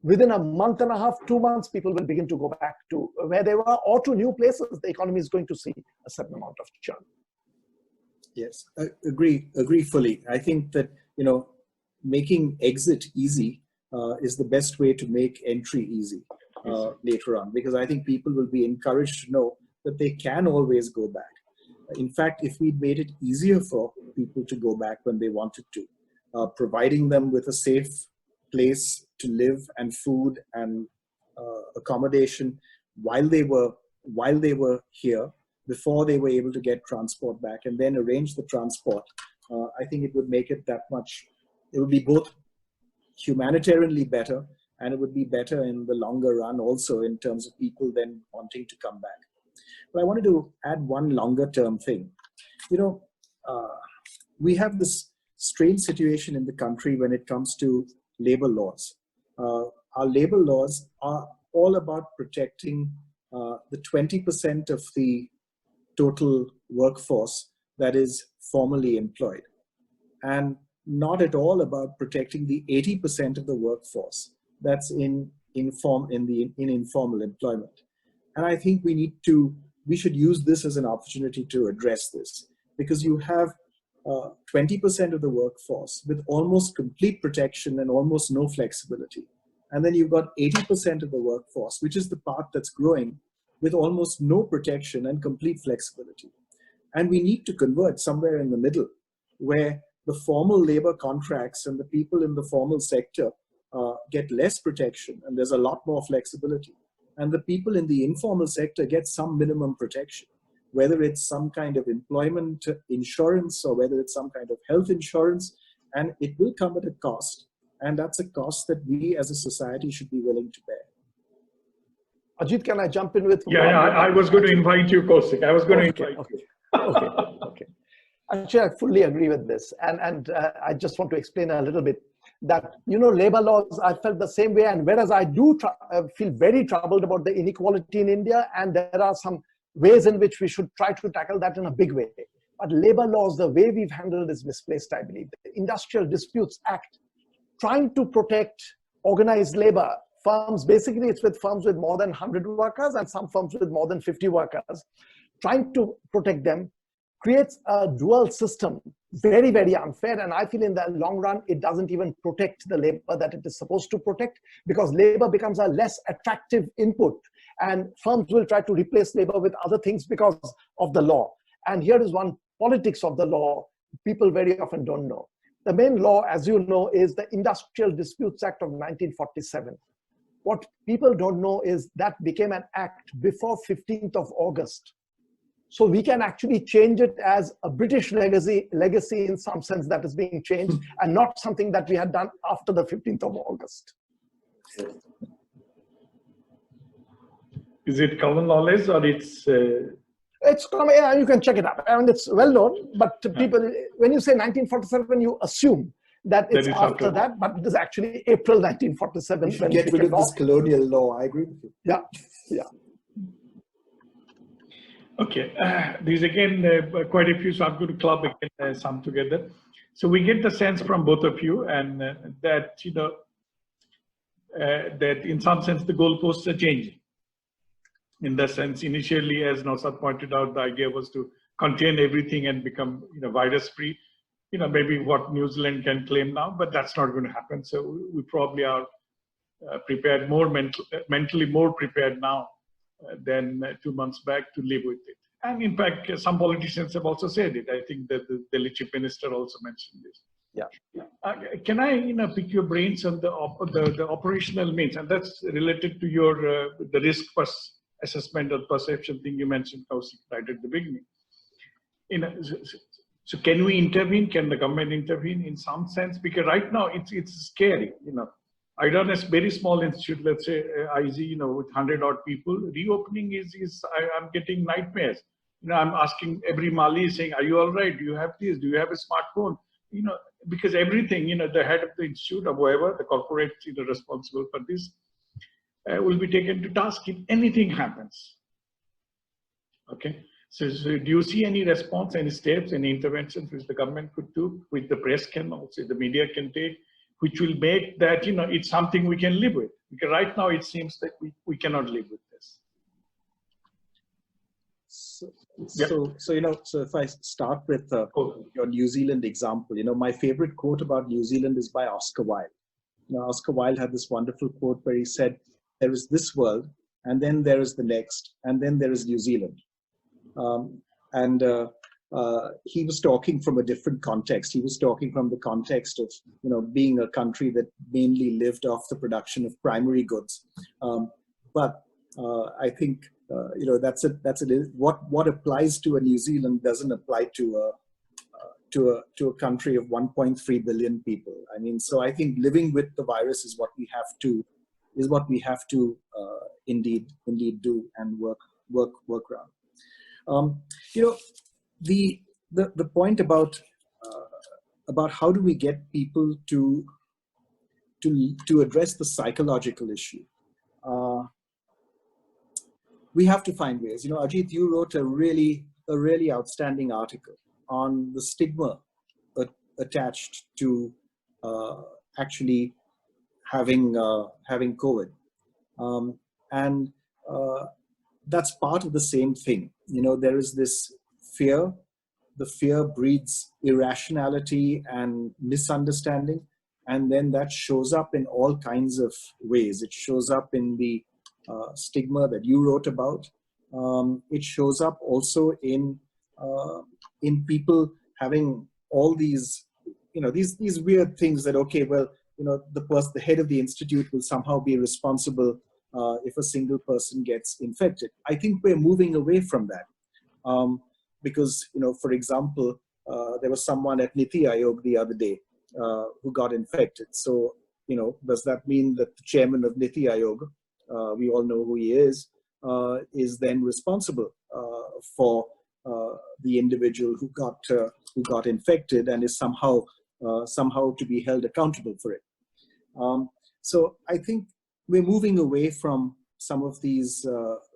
within a month and a half, 2 months, people will begin to go back to where they were or to new places. The economy is going to see a certain amount of churn. Yes, I agree fully. I think that, making exit easy is the best way to make entry easy later on, because I think people will be encouraged to know that they can always go back. In fact, if we made it easier for people to go back when they wanted to, providing them with a safe place to live and food and accommodation while they were here, before they were able to get transport back, and then arrange the transport, I think it would make it that much, it would be both humanitarianly better, and it would be better in the longer run also in terms of people then wanting to come back. But I wanted to add one longer term thing. We have this strange situation in the country when it comes to labor laws. Our labor laws are all about protecting the 20% of the total workforce that is formally employed, and not at all about protecting the 80% of the workforce that's in informal employment. And I think we should use this as an opportunity to address this, because you have 20% of the workforce with almost complete protection and almost no flexibility. And then you've got 80% of the workforce, which is the part that's growing, with almost no protection and complete flexibility. And we need to convert somewhere in the middle, where the formal labor contracts and the people in the formal sector get less protection and there's a lot more flexibility. And the people in the informal sector get some minimum protection, whether it's some kind of employment insurance or whether it's some kind of health insurance, and it will come at a cost. And that's a cost that we as a society should be willing to bear. Ajit, can I jump in with? Yeah, I was going to invite you, Kaushik. I was going to invite you. Okay. Actually, I fully agree with this. And I just want to explain a little bit that, labor laws, I felt the same way. And whereas I do feel very troubled about the inequality in India, and there are some ways in which we should try to tackle that in a big way. But labor laws, the way we've handled is misplaced, I believe. The Industrial Disputes Act, trying to protect organized labor firms, basically it's with firms with more than 100 workers and some firms with more than 50 workers, trying to protect them creates a dual system, very, very unfair. And I feel in the long run, it doesn't even protect the labor that it is supposed to protect, because labor becomes a less attractive input and firms will try to replace labor with other things because of the law. And here is one politics of the law people very often don't know. The main law, as you know, is the Industrial Disputes Act of 1947. What people don't know is that became an act before 15th of August. So we can actually change it as a British legacy in some sense that is being changed, and not something that we had done after the 15th of August. Is it common knowledge or it's... It's common, you can check it up. I mean, it's well known, but people, when you say 1947, you assume that it's after that, but it is actually April 1947. When get rid of this colonial law. I agree with you. Yeah. Okay, these again, quite a few, so I'm going to club again some together. So we get the sense from both of you, and that, that in some sense the goalposts are changing. In the sense, initially, as Naushad pointed out, the idea was to contain everything and become, virus-free. Maybe what New Zealand can claim now, but that's not going to happen. So we probably are prepared, more mentally more prepared now than 2 months back to live with it. And in fact, some politicians have also said it. I think that the Delhi Chief Minister also mentioned this. Yeah. Can I, pick your brains on the operational means, and that's related to your the risk assessment or perception thing you mentioned, Kaushik, right at the beginning. So can we intervene? Can the government intervene in some sense? Because right now it's scary. I run a very small institute, let's say IEG, with 100 odd people. Reopening I'm getting nightmares. I'm asking every Mali saying, are you all right? Do you have this? Do you have a smartphone? Because everything, the head of the institute or whoever, the corporate, responsible for this, will be taken to task if anything happens. Okay. So do you see any response, any steps, any interventions which the government could do, which the press can also, the media can take, which will make that, it's something we can live with? Because right now it seems that we cannot live with this. So if I start with your New Zealand example, my favorite quote about New Zealand is by Oscar Wilde. Oscar Wilde had this wonderful quote where he said, there is this world, and then there is the next, and then there is New Zealand. He was talking from a different context. He was talking from the context of, being a country that mainly lived off the production of primary goods. But I think, what applies to a New Zealand doesn't apply to a country of 1.3 billion people. I mean, so I think living with the virus is what we have to indeed do and work around. The point about how do we get people to address the psychological issue. We have to find ways. Ajit, you wrote a really outstanding article on the stigma attached to actually having COVID, and that's part of the same thing. There is this fear the fear breeds irrationality and misunderstanding. And then that shows up in all kinds of ways. It shows up in the stigma that you wrote about. It shows up also in people having all these, these weird things that, okay, well, the head of the institute will somehow be responsible if a single person gets infected. I think we're moving away from that. Because, for example, there was someone at Niti Aayog the other day who got infected. So, does that mean that the chairman of Niti Aayog, we all know who he is then responsible for the individual who got infected and is somehow to be held accountable for it? So I think we're moving away from some of these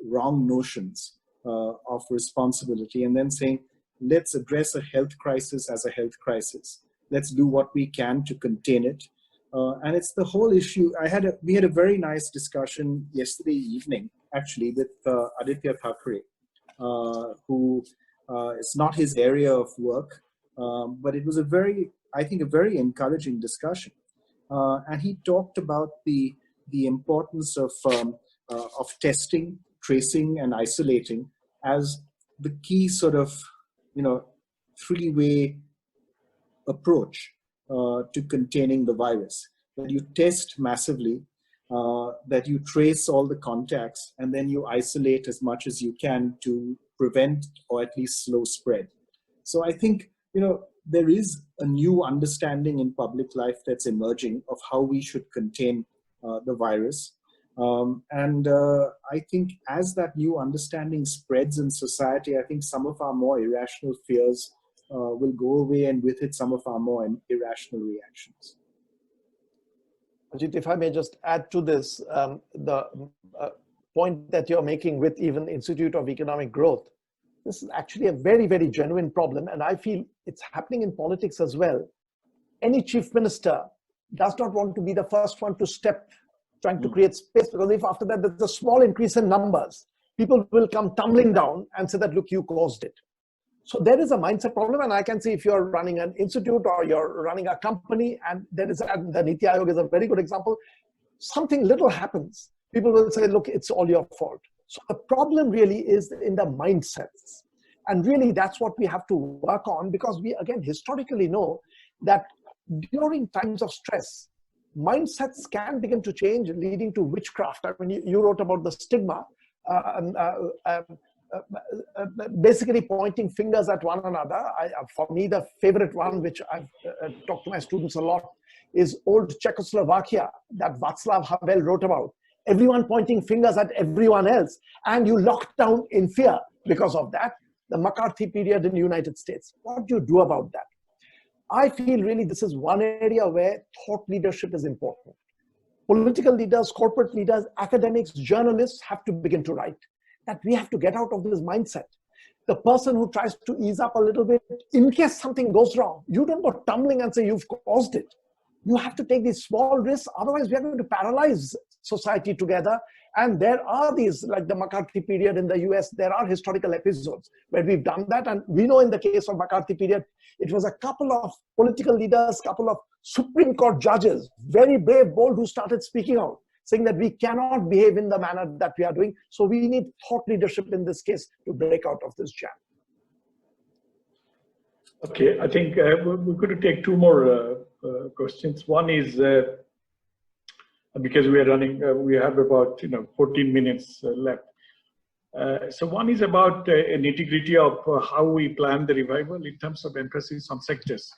wrong notions of responsibility, and then saying, let's address a health crisis as a health crisis. Let's do what we can to contain it. And it's the whole issue. We had a very nice discussion yesterday evening, actually, with Aditya Thackeray, who it's not his area of work, but it was I think a very encouraging discussion. And he talked about the importance of testing, tracing, and isolating as the key sort of, three-way approach to containing the virus. That you test massively, that you trace all the contacts, and then you isolate as much as you can to prevent or at least slow spread. So I think, there is a new understanding in public life that's emerging of how we should contain the virus. And I think as that new understanding spreads in society, I think some of our more irrational fears will go away, and with it, some of our more irrational reactions. Ajit, if I may just add to this, the point that you're making with even Institute of Economic Growth, this is actually a very, very genuine problem. And I feel it's happening in politics as well. Any chief minister does not want to be the first one to step, trying to create space, because if after that there's a small increase in numbers, people will come tumbling down and say that, look, you caused it. So there is a mindset problem, and I can see if you're running an institute or you're running a company, and there is the Niti Aayog is a very good example, something little happens, people will say, look, it's all your fault. So the problem really is in the mindsets. And really that's what we have to work on, because we, again, historically know that during times of stress, mindsets can begin to change, leading to witchcraft. I mean, you wrote about the stigma, basically pointing fingers at one another. For me, the favorite one, which I've talked to my students a lot, is old Czechoslovakia that Václav Havel wrote about. Everyone pointing fingers at everyone else, and you locked down in fear because of that. The McCarthy period in the United States. What do you do about that? I feel really this is one area where thought leadership is important. Political leaders, corporate leaders, academics, journalists have to begin to write that we have to get out of this mindset. The person who tries to ease up a little bit, in case something goes wrong, you don't go tumbling and say you've caused it. You have to take these small risks, otherwise we are going to paralyze society together. And there are these, like the McCarthy period in the US, there are historical episodes where we've done that. And we know in the case of McCarthy period, it was a couple of political leaders, couple of Supreme Court judges, very brave, bold, who started speaking out, saying that we cannot behave in the manner that we are doing. So we need thought leadership in this case to break out of this jam. Okay, I think we're going to take two more questions. One is, because we are running, we have about 14 minutes left. So one is about an nitty-gritty of how we plan the revival in terms of emphasis on sectors.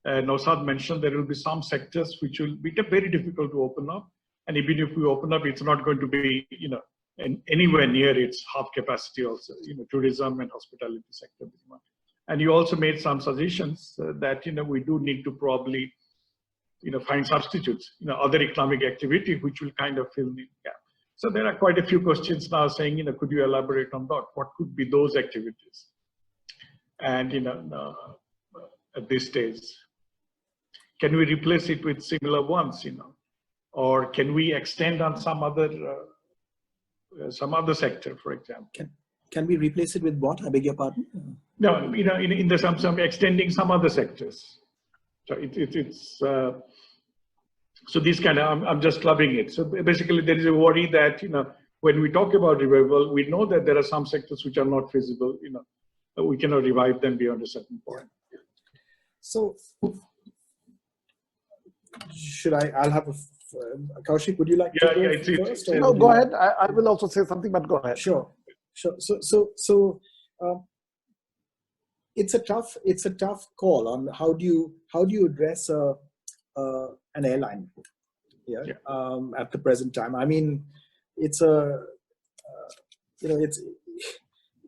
Naushad mentioned there will be some sectors which will be very difficult to open up, and even if we open up, it's not going to be anywhere near its half capacity. Also, tourism and hospitality sector. And you also made some suggestions that we do need to probably find substitutes, other economic activity which will kind of fill the gap. So there are quite a few questions now saying, could you elaborate on that? What could be those activities? And at this stage, can we replace it with similar ones? Or can we extend on some other sector, for example? Can we replace it with what? I beg your pardon? No, in the some extending some other sectors. So it's so these kind of, I'm just clubbing it. So basically there is a worry that, when we talk about revival, we know that there are some sectors which are not feasible, we cannot revive them beyond a certain point. So I'll have Kaushik, would you like to go first? No, go ahead. I will also say something, but go ahead. Sure. So it's a tough call on how do you address an airline at the present time. I mean, it's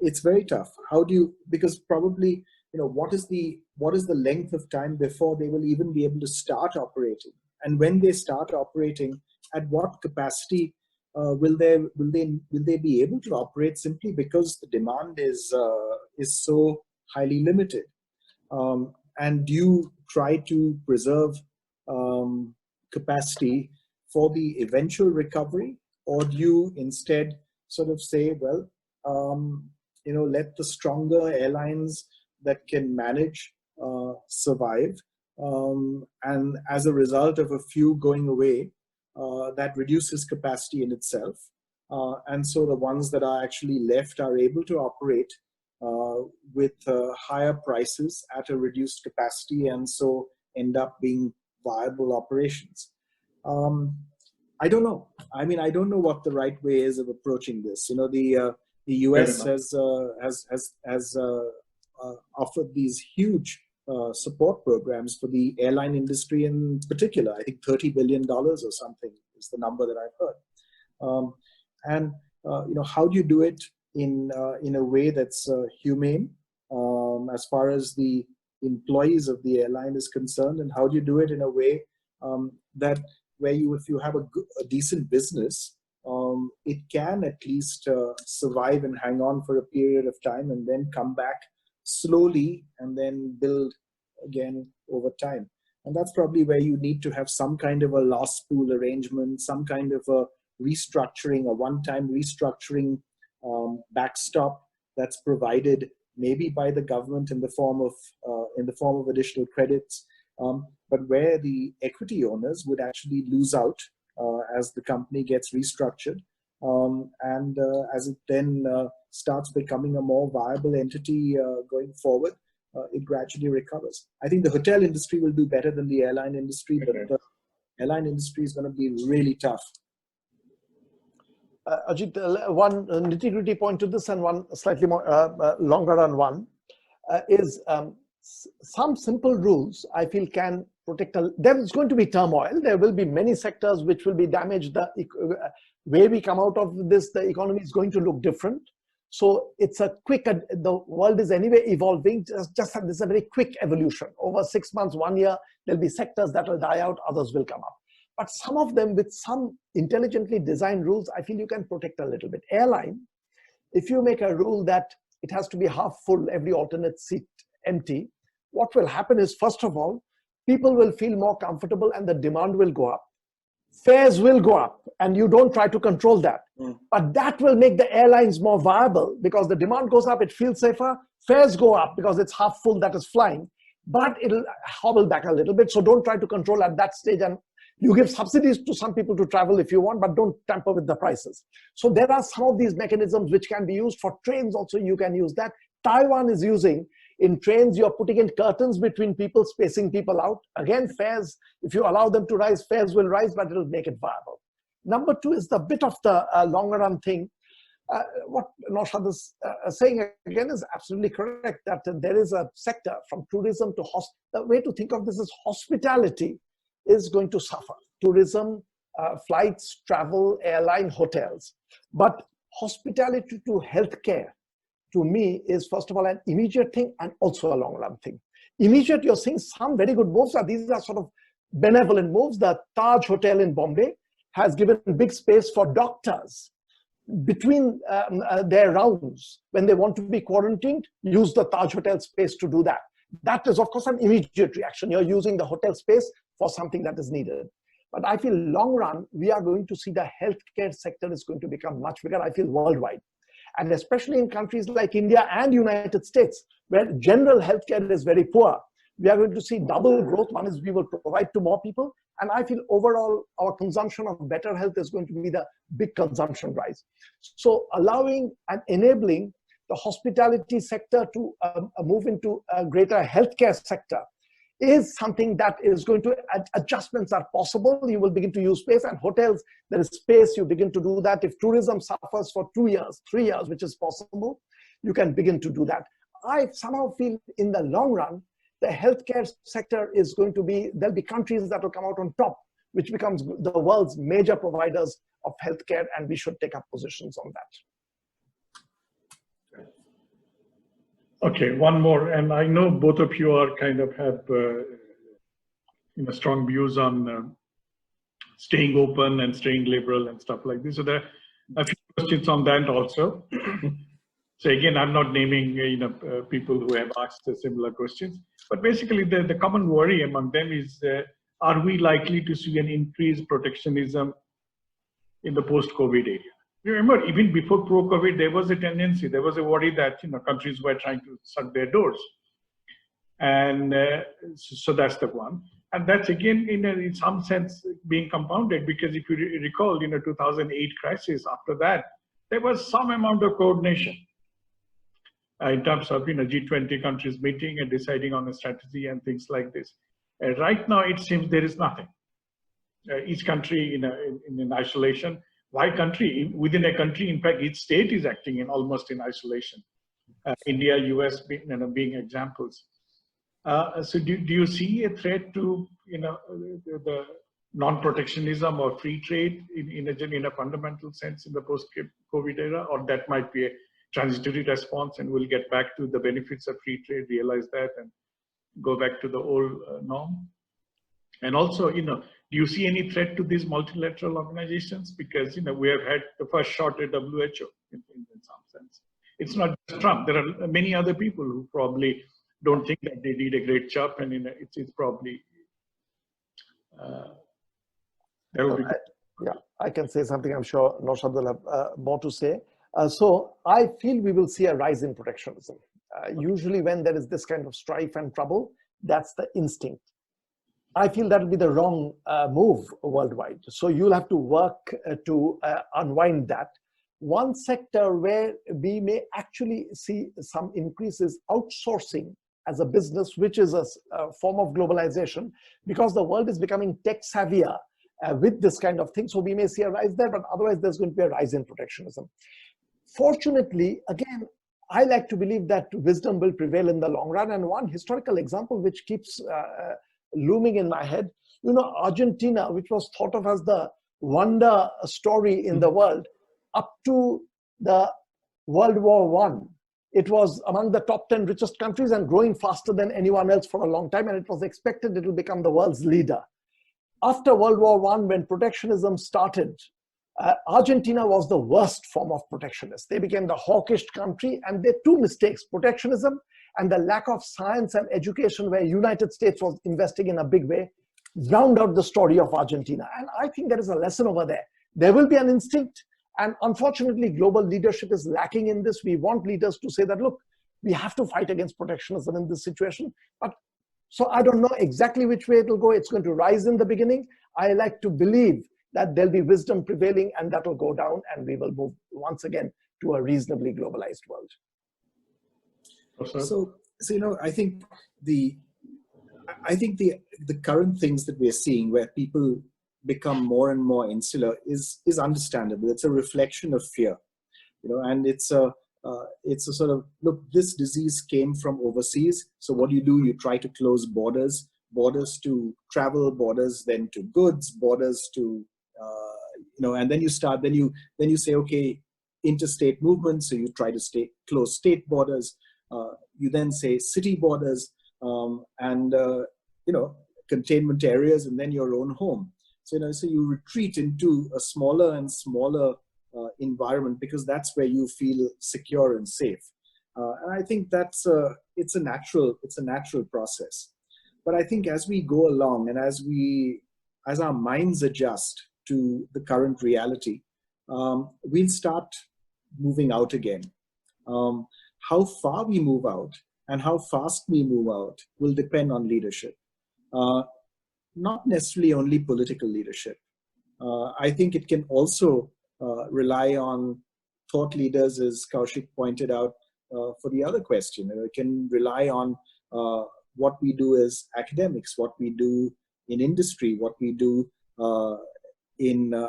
it's very tough. How do you, because probably, what is the length of time before they will even be able to start operating, and when they start operating, at what capacity will they be able to operate, simply because the demand is so highly limited. And do you try to preserve capacity for the eventual recovery, or do you instead sort of say, well, let the stronger airlines that can manage survive, and as a result of a few going away, that reduces capacity in itself, and so the ones that are actually left are able to operate with higher prices at a reduced capacity, and so end up being viable operations. I don't know. I mean, I don't know what the right way is of approaching this. The US has offered these huge support programs for the airline industry in particular. I think $30 billion or something is the number that I've heard. And how do you do it in a way that's humane as far as the employees of the airline is concerned, and how do you do it in a way that where if you have a decent business, it can at least survive and hang on for a period of time, and then come back slowly and then build again over time. And that's probably where you need to have some kind of a loss pool arrangement, some kind of a restructuring, a one-time restructuring backstop that's provided maybe by the government in the form of additional credits, but where the equity owners would actually lose out as the company gets restructured, and as it then starts becoming a more viable entity going forward, it gradually recovers. I think the hotel industry will do better than the airline industry, but the airline industry is going to be really tough. Ajit, one nitty-gritty point to this, and one slightly more longer run one, is some simple rules I feel can protect. There's going to be turmoil. There will be many sectors which will be damaged. The way we come out of this, the economy is going to look different. So it's a quick, the world is anyway evolving, this is a very quick evolution. Over 6 months, 1 year, there'll be sectors that will die out, others will come up. But some of them with some intelligently designed rules, I feel you can protect a little bit. Airline, if you make a rule that it has to be half full, every alternate seat empty, what will happen is, first of all, people will feel more comfortable and the demand will go up. Fares will go up, and you don't try to control that. But that will make the airlines more viable, because the demand goes up, it feels safer. Fares go up because it's half full that is flying, but it'll hobble back a little bit. So don't try to control at that stage. And you give subsidies to some people to travel if you want, but don't tamper with the prices. So there are some of these mechanisms which can be used for trains. Also, you can use that. Taiwan is using, in trains, you're putting in curtains between people, spacing people out. Again, fares, if you allow them to rise, fares will rise, but it'll make it viable. Number two is the bit of the longer run thing. What Naushad is saying again is absolutely correct, that there is a sector from tourism to the way to think of this is hospitality is going to suffer. Tourism, flights, travel, airline, hotels. But hospitality to healthcare, to me, is first of all an immediate thing and also a long run thing. Immediate, you're seeing some very good moves. These are sort of benevolent moves. The Taj Hotel in Bombay has given big space for doctors between their rounds. When they want to be quarantined, use the Taj Hotel space to do that. That is, of course, an immediate reaction. You're using the hotel space for something that is needed. But I feel long run, we are going to see the healthcare sector is going to become much bigger, I feel, worldwide. And especially in countries like India and United States, where general healthcare is very poor, we are going to see double growth. One is we will provide to more people. And I feel overall, our consumption of better health is going to be the big consumption rise. So allowing and enabling the hospitality sector to move into a greater healthcare sector is something that is going to, adjustments are possible. You will begin to use space, and hotels, there is space, you begin to do that. If tourism suffers for 2 years, 3 years, which is possible, you can begin to do that. I somehow feel in the long run, the healthcare sector is going to be, there'll be countries that will come out on top, which becomes the world's major providers of healthcare, and we should take up positions on that. Okay, one more, and I know both of you are kind of have strong views on staying open and staying liberal and stuff like this. So there are a few questions on that also. So again, I'm not naming people who have asked similar questions, but basically the common worry among them is, are we likely to see an increased protectionism in the post-COVID area? Remember, even before pro-COVID, there was a tendency, there was a worry that countries were trying to shut their doors, and so that's the one. And that's again, in some sense, being compounded, because if you recall, 2008 crisis. After that, there was some amount of coordination in terms of G20 countries meeting and deciding on a strategy and things like this. Right now, it seems there is nothing. Each country in isolation. Why country? Within a country, in fact, each state is acting almost in isolation. India, US being examples. So do you see a threat to the non-protectionism or free trade in a fundamental sense in the post-COVID era, or that might be a transitory response and we'll get back to the benefits of free trade, realize that, and go back to the old norm? And also, do you see any threat to these multilateral organizations? Because, we have had the first shot at WHO in some sense. It's not just Trump. There are many other people who probably don't think that they did a great job, and it's probably, that would be good. Yeah, I can say something. I'm sure Naushad will have more to say. So I feel we will see a rise in protectionism. Usually when there is this kind of strife and trouble, that's the instinct. I feel that will be the wrong move worldwide. So you'll have to work to unwind that. One sector where we may actually see some increase is outsourcing as a business, which is a form of globalization, because the world is becoming tech savvier with this kind of thing. So we may see a rise there, but otherwise there's going to be a rise in protectionism. Fortunately, again, I like to believe that wisdom will prevail in the long run. And one historical example which keeps looming in my head, Argentina, which was thought of as the wonder story in the world, up to the World War I, it was among the top 10 richest countries and growing faster than anyone else for a long time. And it was expected it will become the world's leader. After World War I, when protectionism started, Argentina was the worst form of protectionist. They became the hawkish country, and there are two mistakes: protectionism and the lack of science and education, where United States was investing in a big way, round out the story of Argentina. And I think there is a lesson over there. There will be an instinct, and unfortunately, global leadership is lacking in this. We want leaders to say that, look, we have to fight against protectionism in this situation. But so I don't know exactly which way it will go. It's going to rise in the beginning. I like to believe that there'll be wisdom prevailing, and that will go down, and we will move once again to a reasonably globalized world. So I think the current things that we're seeing, where people become more and more insular, is understandable. It's a reflection of fear, and it's a sort of, look, this disease came from overseas. So what do? You try to close borders to travel, borders then to goods, borders to and then you say, okay, interstate movement. So you try to close state borders. You then say city borders, and containment areas, and then your own home. So so you retreat into a smaller and smaller environment, because that's where you feel secure and safe. And I think it's a natural process. But I think as we go along, and as our minds adjust to the current reality, we'll start moving out again. How far we move out and how fast we move out will depend on leadership. Not necessarily only political leadership. I think it can also rely on thought leaders, as Kaushik pointed out for the other question. It can rely on what we do as academics, what we do in industry, what we do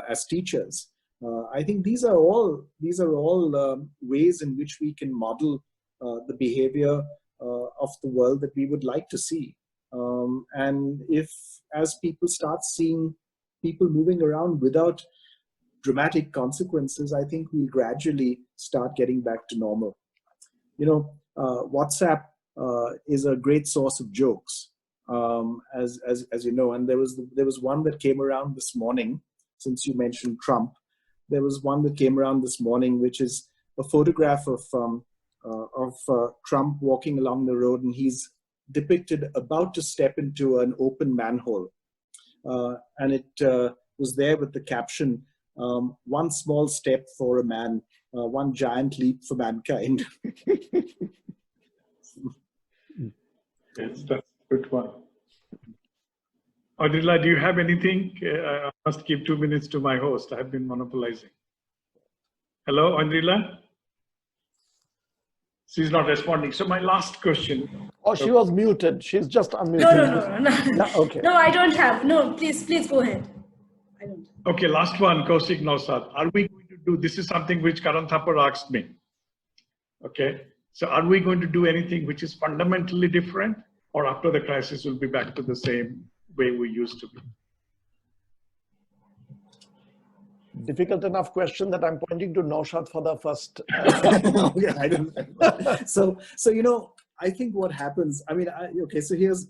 as teachers. I think these are all ways in which we can model the behavior of the world that we would like to see. And if, as people start seeing people moving around without dramatic consequences, I think we'll gradually start getting back to normal. You know, WhatsApp is a great source of jokes, as you know, and there was one that came around this morning, since you mentioned Trump. There was one that came around this morning, which is a photograph of Trump walking along the road, and he's depicted about to step into an open manhole. And it was there with the caption, "One small step for a man, one giant leap for mankind." Yes, that's a good one. Adila, do you have anything? I must give 2 minutes to my host. I've been monopolizing. Hello, Andrila? She's not responding. So my last question. Oh, she was muted. She's just unmuted. No. Okay. No, I don't have. No, please go ahead. I don't. Okay, last one, Kaushik, Naushad. Are we going to do, this is something which Karan Thapar asked me. Okay, so are we going to do anything which is fundamentally different, or after the crisis we'll be back to the same way we used to be? Difficult enough question that I'm pointing to Naushad for the first. Yeah, I don't know. So you know, I think what happens. I mean, okay. So here's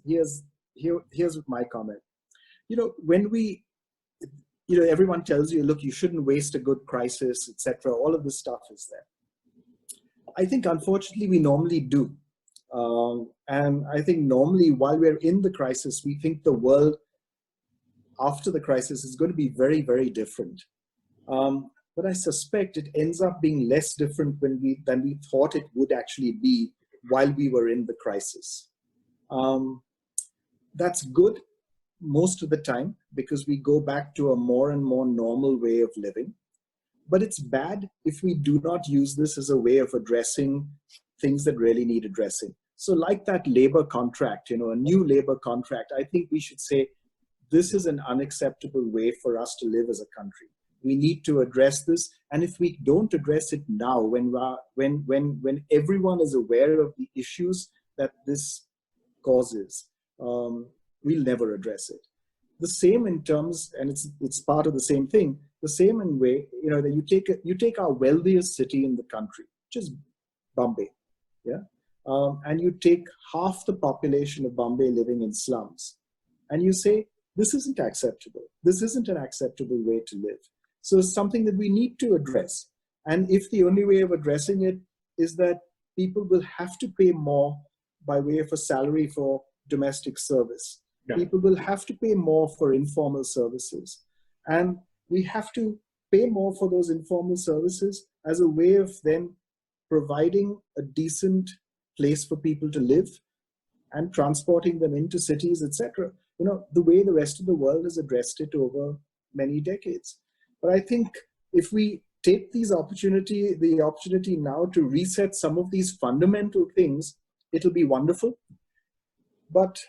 my comment. You know, when we, you know, everyone tells you, look, you shouldn't waste a good crisis, etc. All of this stuff is there. I think, unfortunately, we normally do, and I think normally, while we're in the crisis, we think the world after the crisis is going to be very, very different. But I suspect it ends up being less different than we thought it would actually be while we were in the crisis. That's good most of the time, because we go back to a more and more normal way of living. But it's bad if we do not use this as a way of addressing things that really need addressing. So like that labor contract, you know, a new labor contract, I think we should say, this is an unacceptable way for us to live as a country. We need to address this. And if we don't address it now, when everyone is aware of the issues that this causes, we'll never address it. The same in terms, and it's part of the same thing, the same in way, you know, that you take our wealthiest city in the country, which is Bombay, yeah? And you take half the population of Bombay living in slums, and you say, this isn't acceptable. This isn't an acceptable way to live. So it's something that we need to address. And if the only way of addressing it is that people will have to pay more by way of a salary for domestic service, yeah. People will have to pay more for informal services. And we have to pay more for those informal services as a way of then providing a decent place for people to live and transporting them into cities, etc. You know, the way the rest of the world has addressed it over many decades. But I think if we take the opportunity now to reset some of these fundamental things, it'll be wonderful. But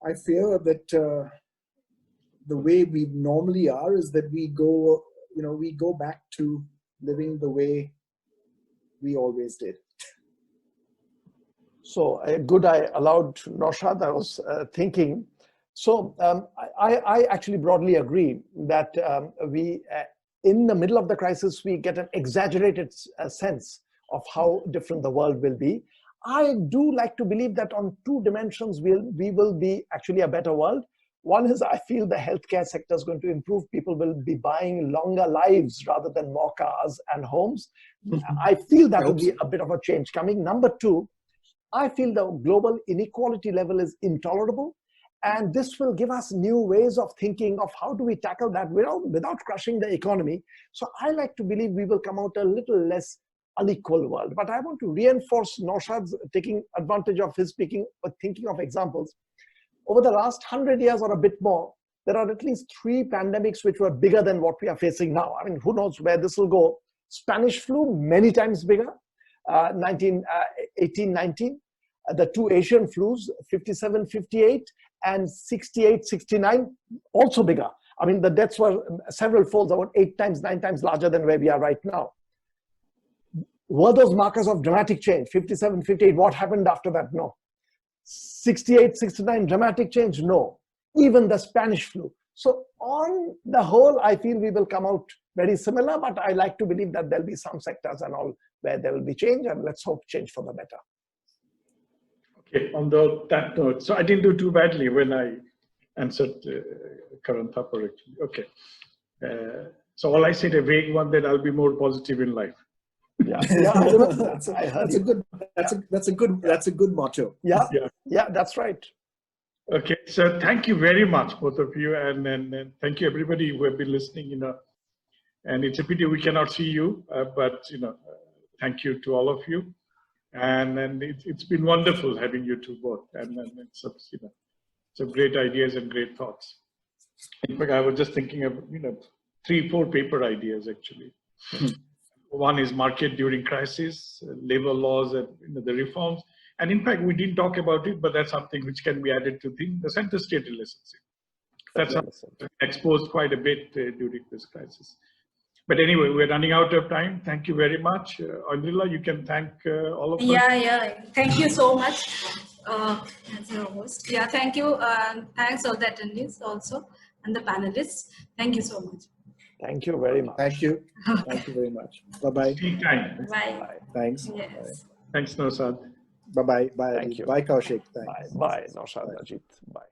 I fear that the way we normally are is that we go back to living the way we always did. So good, I allowed Naushad. I was thinking. So I actually broadly agree that we, in the middle of the crisis, we get an exaggerated sense of how different the world will be. I do like to believe that on two dimensions, we will be actually a better world. One is, I feel the healthcare sector is going to improve. People will be buying longer lives rather than more cars and homes. I feel that will be a bit of a change coming. Number two, I feel the global inequality level is intolerable. And this will give us new ways of thinking of how do we tackle that without crushing the economy. So I like to believe we will come out a little less unequal world. But I want to reinforce Naushad's taking advantage of his speaking, thinking of examples. Over the last 100 years or a bit more, there are at least 3 pandemics which were bigger than what we are facing now. I mean, who knows where this will go. Spanish flu, many times bigger, 1819. The 2 Asian flus, 57, 58, and 68, 69, also bigger. I mean, the deaths were several folds, about 8 times, 9 times larger than where we are right now. Were those markers of dramatic change? 57, 58, what happened after that? No. 68, 69, dramatic change? No. Even the Spanish flu. So on the whole, I feel we will come out very similar, but I like to believe that there'll be some sectors and all where there will be change, and let's hope change for the better. Okay, on that note, so I didn't do too badly when I answered Karan Thapar actually. Okay, so all I said a vague one, that I'll be more positive in life. Yeah, that's a good motto. Yeah, that's right. Okay, so thank you very much, both of you, and thank you everybody who have been listening. You know, and it's a pity we cannot see you, but you know, thank you to all of you. And it's been wonderful having you two both, and it's, you know, some great ideas and great thoughts. In fact, I was just thinking of, you know, 3-4 paper ideas actually. One is market during crisis, labor laws, and you know, the reforms. And in fact, we didn't talk about it, but that's something which can be added to the center-state relationship. That's exposed quite a bit during this crisis. But anyway, we're running out of time. Thank you very much. Andrila, you can thank all of us. Yeah. Thank you so much as your host. Yeah, thank you. Thanks all the attendees also and the panelists. Thank you so much. Thank you very much. Thank you. Thank you very much. Bye-bye. Time. Bye. Thanks. Yes. Bye. Thanks, Naushad. Bye-bye. Bye. Thank you. Bye, Kaushik. Thanks. Bye, Naushad, Ajit. Bye.